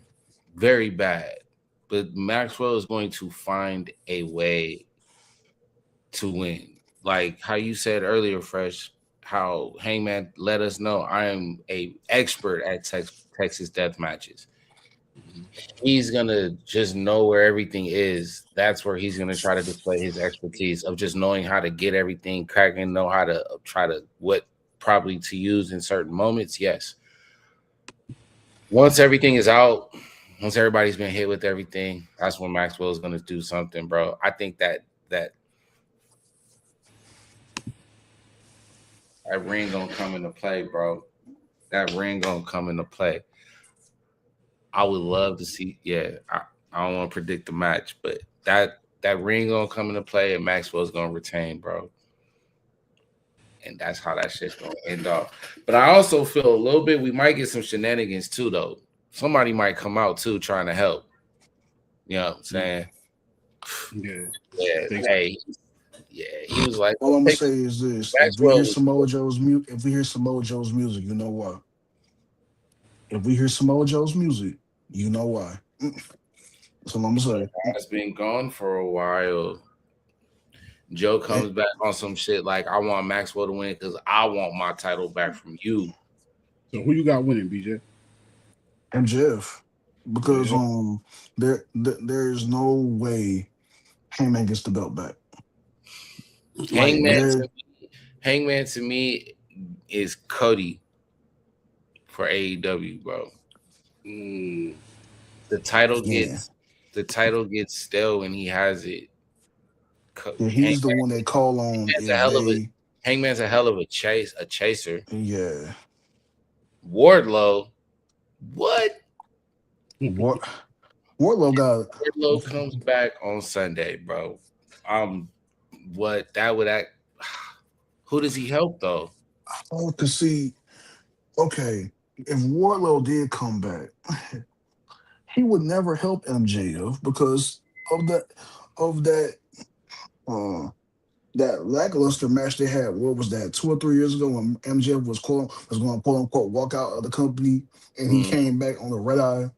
very bad, but Maxwell is going to find a way to win. Like how you said earlier, Fresh, how Hangman let us know I am a expert at Texas death matches. He's gonna just know where everything is. That's where he's gonna try to display his expertise of just knowing how to get everything cracking, know how to try to what probably to use in certain moments. Yes. Once everything is out, once everybody's been hit with everything, that's when Maxwell is gonna do something, bro. I think that ring gonna come into play, bro. That ring gonna come into play. I would love to see. Yeah, I don't want to predict the match, but that ring gonna come into play, and Maxwell's gonna retain, bro. And that's how that shit's gonna end off. But I also feel a little bit we might get some shenanigans too, though. Somebody might come out too trying to help. You know what I'm saying? Yeah. Yeah. Hey. Yeah. He was like, All I'm gonna say is this: if we hear Samoa Joe's music, you know why. If we hear Samoa Joe's music, you know why. That's all I'm gonna say. It's been gone for a while. Joe comes back on some shit like I want Maxwell to win because I want my title back from you. So who you got winning, BJ? MJF, because there's no way Hangman gets the belt back. Hangman to me is Cody for AEW, bro. The title gets stale when he has it. Yeah, he's the one they call on. Hangman's a hell of a chaser. Yeah. Wardlow, what? Wardlow comes back on Sunday, bro. What that would act? Who does he help though? Oh, to see. Okay, if Wardlow did come back, he would never help MJF because of that that lackluster match they had, what was that, 2 or 3 years ago when MJF was going to quote unquote walk out of the company and he Mm. came back on the red eye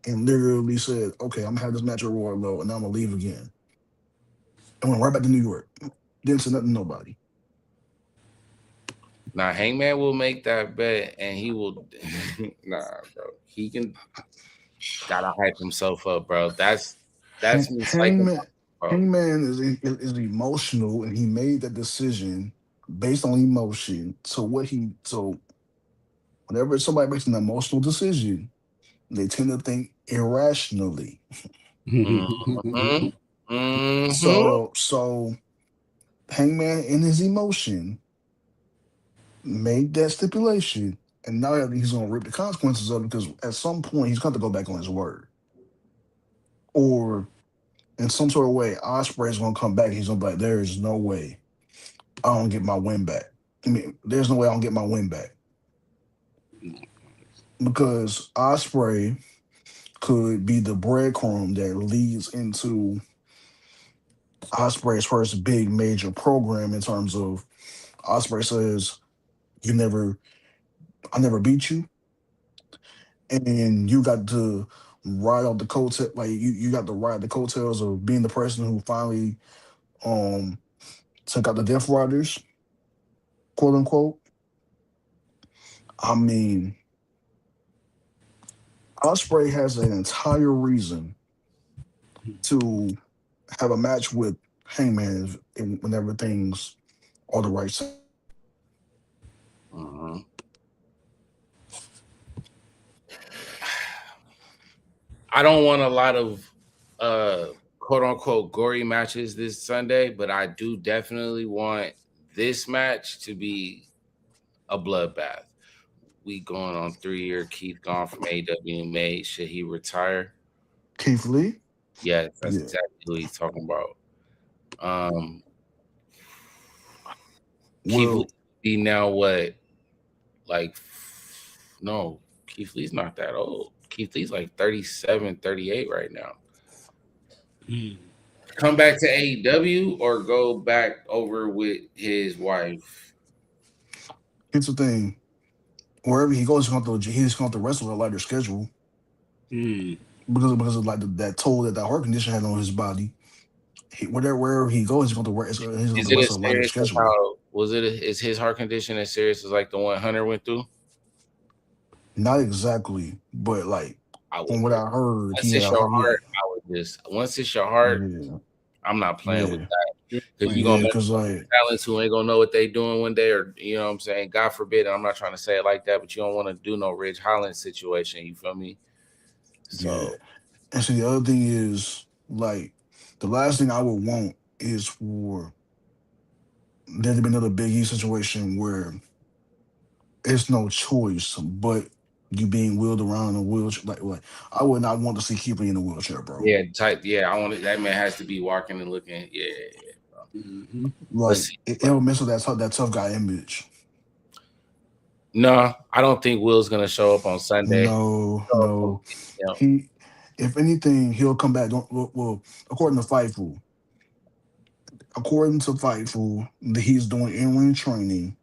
and literally said, okay, I'm gonna have this match at Royal Low and I'm gonna leave again. And went right back to New York. Didn't say nothing to nobody. Now Hangman will make that bet, and he will. Nah, bro, he can. Gotta hype himself up, bro. That's me psyching. Hangman Hangman is emotional and he made that decision based on emotion. So whenever somebody makes an emotional decision, they tend to think irrationally. Mm-hmm. Mm-hmm. So Hangman in his emotion made that stipulation, and now he's gonna reap the consequences of it because at some point he's got to go back on his word. Or in some sort of way, Ospreay's gonna come back. He's gonna be like, there is no way I don't get my win back. I mean, there's no way I don't get my win back. Because Ospreay could be the breadcrumb that leads into Ospreay's first big major program in terms of Ospreay says, I never beat you. And you got to ride off the coattail, like you got to ride the coattails of being the person who finally um took out the Death Riders, quote unquote. I mean, Ospreay has an entire reason to have a match with Hangman when everything's all the right side. Mm-hmm. I don't want a lot of quote unquote gory matches this Sunday, but I do definitely want this match to be a bloodbath. We going on 3 year. Keith gone from AEW. Should he retire? Keith Lee? Yeah, that's Yeah. exactly what he's talking about. Keith Well, Lee now what? Like, no, Keith Lee's not that old. Keith Lee's like 37, 38 right now. Come back to AEW or go back over with his wife? here's the thing. Wherever he goes, he's going to have to wrestle a lighter schedule. Because of like that toll that heart condition had on his body. Wherever he goes, he's going to wrestle a lighter schedule. Is his heart condition as serious as like the one Hunter went through? Not exactly, but like from what I heard, once he had it's a your heart. heart, once it's your heart, I'm not playing with that. Because you're gonna make talents who ain't gonna know what they doing one day, or you know what I'm saying. God forbid, I'm not trying to say it like that, but you don't want to do no Ridge Holland situation. You feel me? So, and so the other thing is like the last thing I would want is for there to be another Big E situation where it's no choice but you being wheeled around in a wheelchair. Like I would not want to see Keith Lee in a wheelchair, bro. Yeah, I want it. That man has to be walking and looking. Yeah, bro. Mm-hmm. Like it'll miss that tough guy image. No, I don't think Will's gonna show up on Sunday. No. He, if anything, he'll come back. Well, according to Fightful, he's doing in-ring training,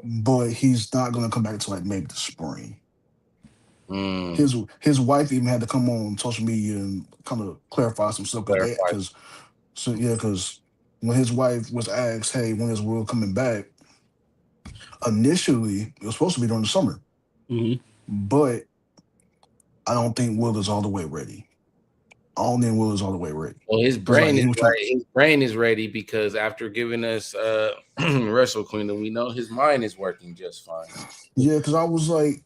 but he's not gonna come back until like maybe the spring. His wife even had to come on social media and kind of clarify some stuff because when his wife was asked, "Hey, when is Will coming back?" Initially, it was supposed to be during the summer, but I don't think Will is all the way ready. Well, his brain is ready. His brain is ready because after giving us Wrestle Kingdom, we know his mind is working just fine. Yeah, because I was like,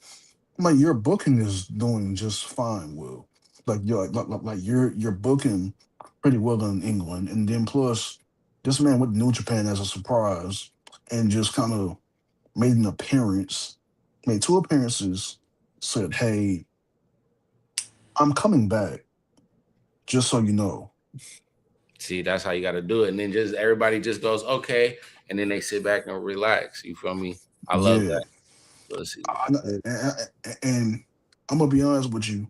your booking is doing just fine, Will. Like you're booking pretty well in England, and then plus this man went to New Japan as a surprise and just kind of made an appearance, made 2 appearances, said, "Hey, I'm coming back, just so you know." See, that's how you got to do it, and then just everybody just goes okay, and then they sit back and relax. You feel me? I love that. Let's see. And I'm gonna be honest with you.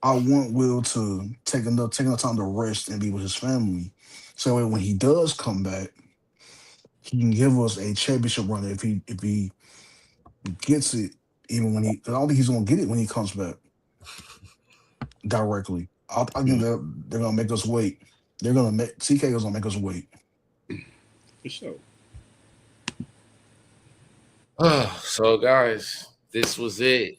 I want Will to take enough time to rest and be with his family, so when he does come back, he can give us a championship run if he gets it. Even when I don't think he's gonna get it when he comes back directly. I think they're gonna make us wait. They're gonna make TKO's gonna make us wait. For sure. So, guys, this was it.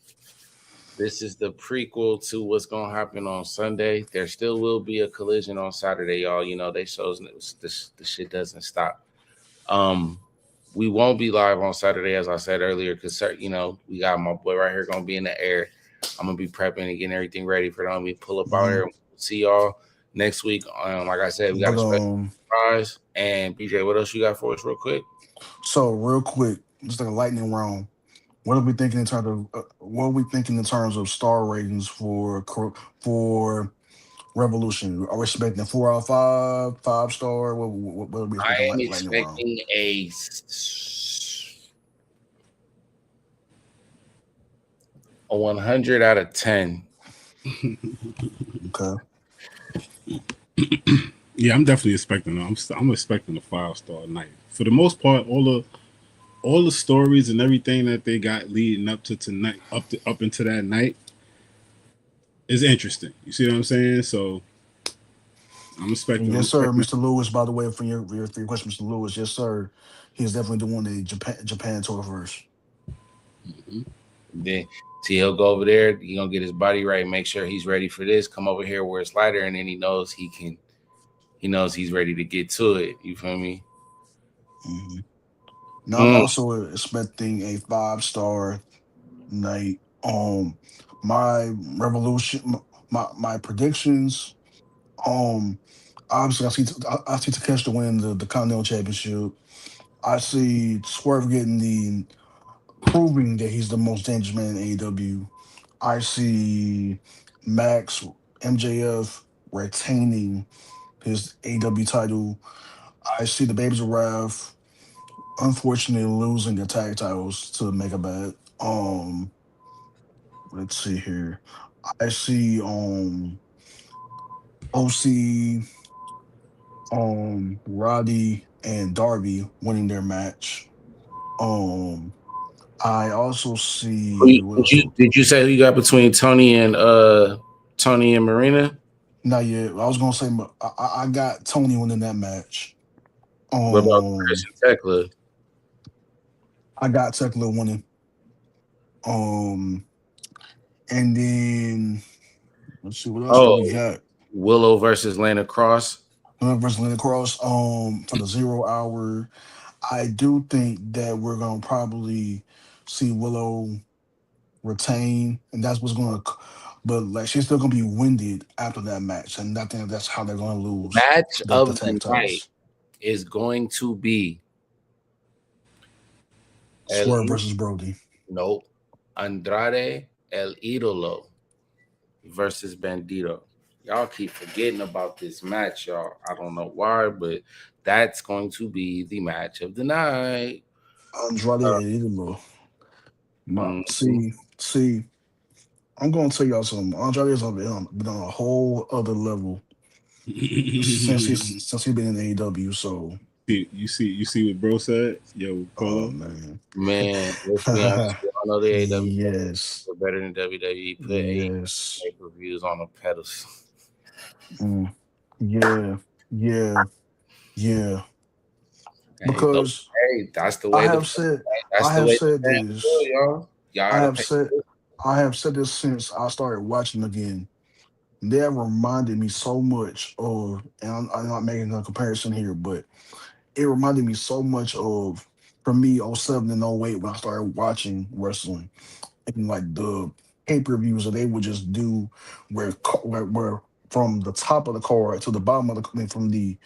This is the prequel to what's gonna happen on Sunday. There still will be a collision on Saturday, y'all. You know, they shows this the shit doesn't stop. We won't be live on Saturday, as I said earlier, because you know, we got my boy right here gonna be in the air. I'm gonna be prepping and getting everything ready for them. We pull up out here. We'll see y'all next week. Like I said, we got a special surprise. And BJ, what else you got for us, real quick? So real quick, just like a lightning round. What are we thinking in terms of star ratings for Revolution? Are we expecting 4 out of 5, 5-star? What are we I expecting? am Lightning round. expecting a 100 out of 10. Okay. Yeah, I'm definitely expecting. I'm expecting a 5-star night. For the most part, all the stories and everything that they got leading up to tonight, up into that night, is interesting. You see what I'm saying? So I'm expecting. Yes, sir, Mr. Lewis. By the way, for your three questions, Mr. Lewis. Yes, sir. He's definitely doing the Japan tour first. Mm-hmm. Then see, he'll go over there. He's gonna get his body right, make sure he's ready for this. Come over here where it's lighter, and then he knows he's ready to get to it. You feel me? Mm-hmm. Now I'm also expecting a 5-star night. My Revolution, my predictions. Obviously, I see Takeshita winning the Continental Championship. I see Swerve proving that he's the most dangerous man in AEW. I see Max MJF retaining his AEW title. I see the Babies of Wrath unfortunately losing the tag titles to Megabad. Let's see here. I see OC, Roddy and Darby winning their match. I also see Did you say who you got between Tony and Marina? Not yet. I was gonna say I got Tony winning that match. What about Chris and Tekla? I got Tekla winning. And then let's see what else do we got. Willow versus Lana Cross. Versus Lana Cross. For the 0 hour, I do think that we're gonna probably see Willow retain, and that's what's gonna. But like she's still gonna be winded after that match, and I think that's how they're gonna lose. Match of the night is going to be Swerve versus Brody. Nope. Andrade El Idolo versus Bandito. Y'all keep forgetting about this match, y'all. I don't know why, but that's going to be the match of the night. Andrade El Idolo. See, I'm gonna tell y'all something. Andrade's been on a whole other level since he's been in AEW. So you see what bro said? Yo, Polo. Man, let's be honest. I know the AEW yes, are better than WWE. Put pay-per-views on a pedestal. Yeah. Because that's the way I have said this since I started watching again. They have reminded me so much of, and I'm not making a comparison here, but it reminded me so much of, for me, 07 and 08 when I started watching wrestling. And like the pay-per-views that they would just do where from the top of the card to the bottom of from the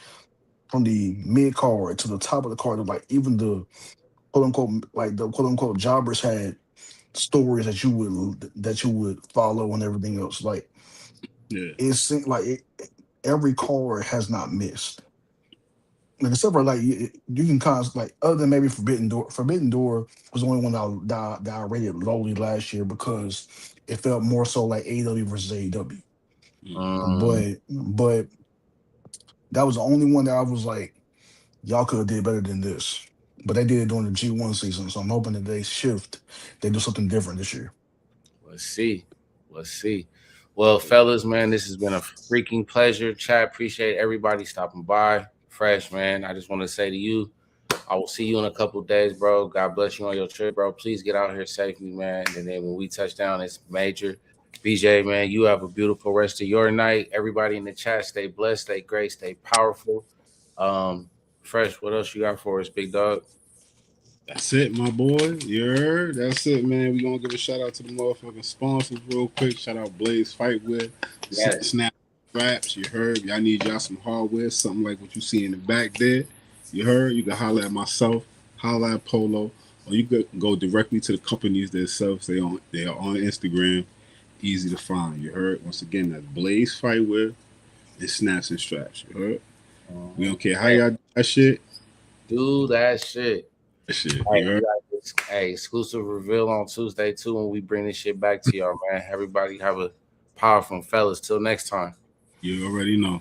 mid card to the top of the card, like even the quote unquote jobbers had stories that you would follow and everything else. Like it seemed like every card has not missed. Like except for like you can kind of like other than maybe Forbidden Door. Forbidden Door was the only one that I rated lowly last year because it felt more so like AEW versus AEW. But that was the only one that I was like, y'all could have did better than this. but they did it during the G1 season. So I'm hoping that they shift, they do something different this year. Let's see. Let's see. Well, fellas, man, this has been a freaking pleasure. Chat, appreciate everybody stopping by. Fresh, man. I just want to say to you, I will see you in a couple of days, bro. God bless you on your trip, bro. Please get out here safely, man. And then when we touch down, it's major. BJ, man, you have a beautiful rest of your night. Everybody in the chat, stay blessed, stay great, stay powerful. Fresh, what else you got for us, big dog? That's it, my boy. You heard? That's it, man. We gonna give a shout out to the motherfucking sponsors real quick. Shout out Boyz Fight With, Yes. Snap Straps. You heard? Y'all need y'all some hardware, something like what you see in the back there. You heard? You can holler at myself, holler at Polo, or you could go directly to the companies themselves. They are on Instagram. Easy to find. You heard? Once again, that's Boyz Fight With and Snaps and Straps. You heard? We don't care how y'all do that shit. Do that shit. Shit, Hey, exclusive reveal on Tuesday too when we bring this shit back to y'all, man. Everybody have a powerful fellas. Till next time. You already know.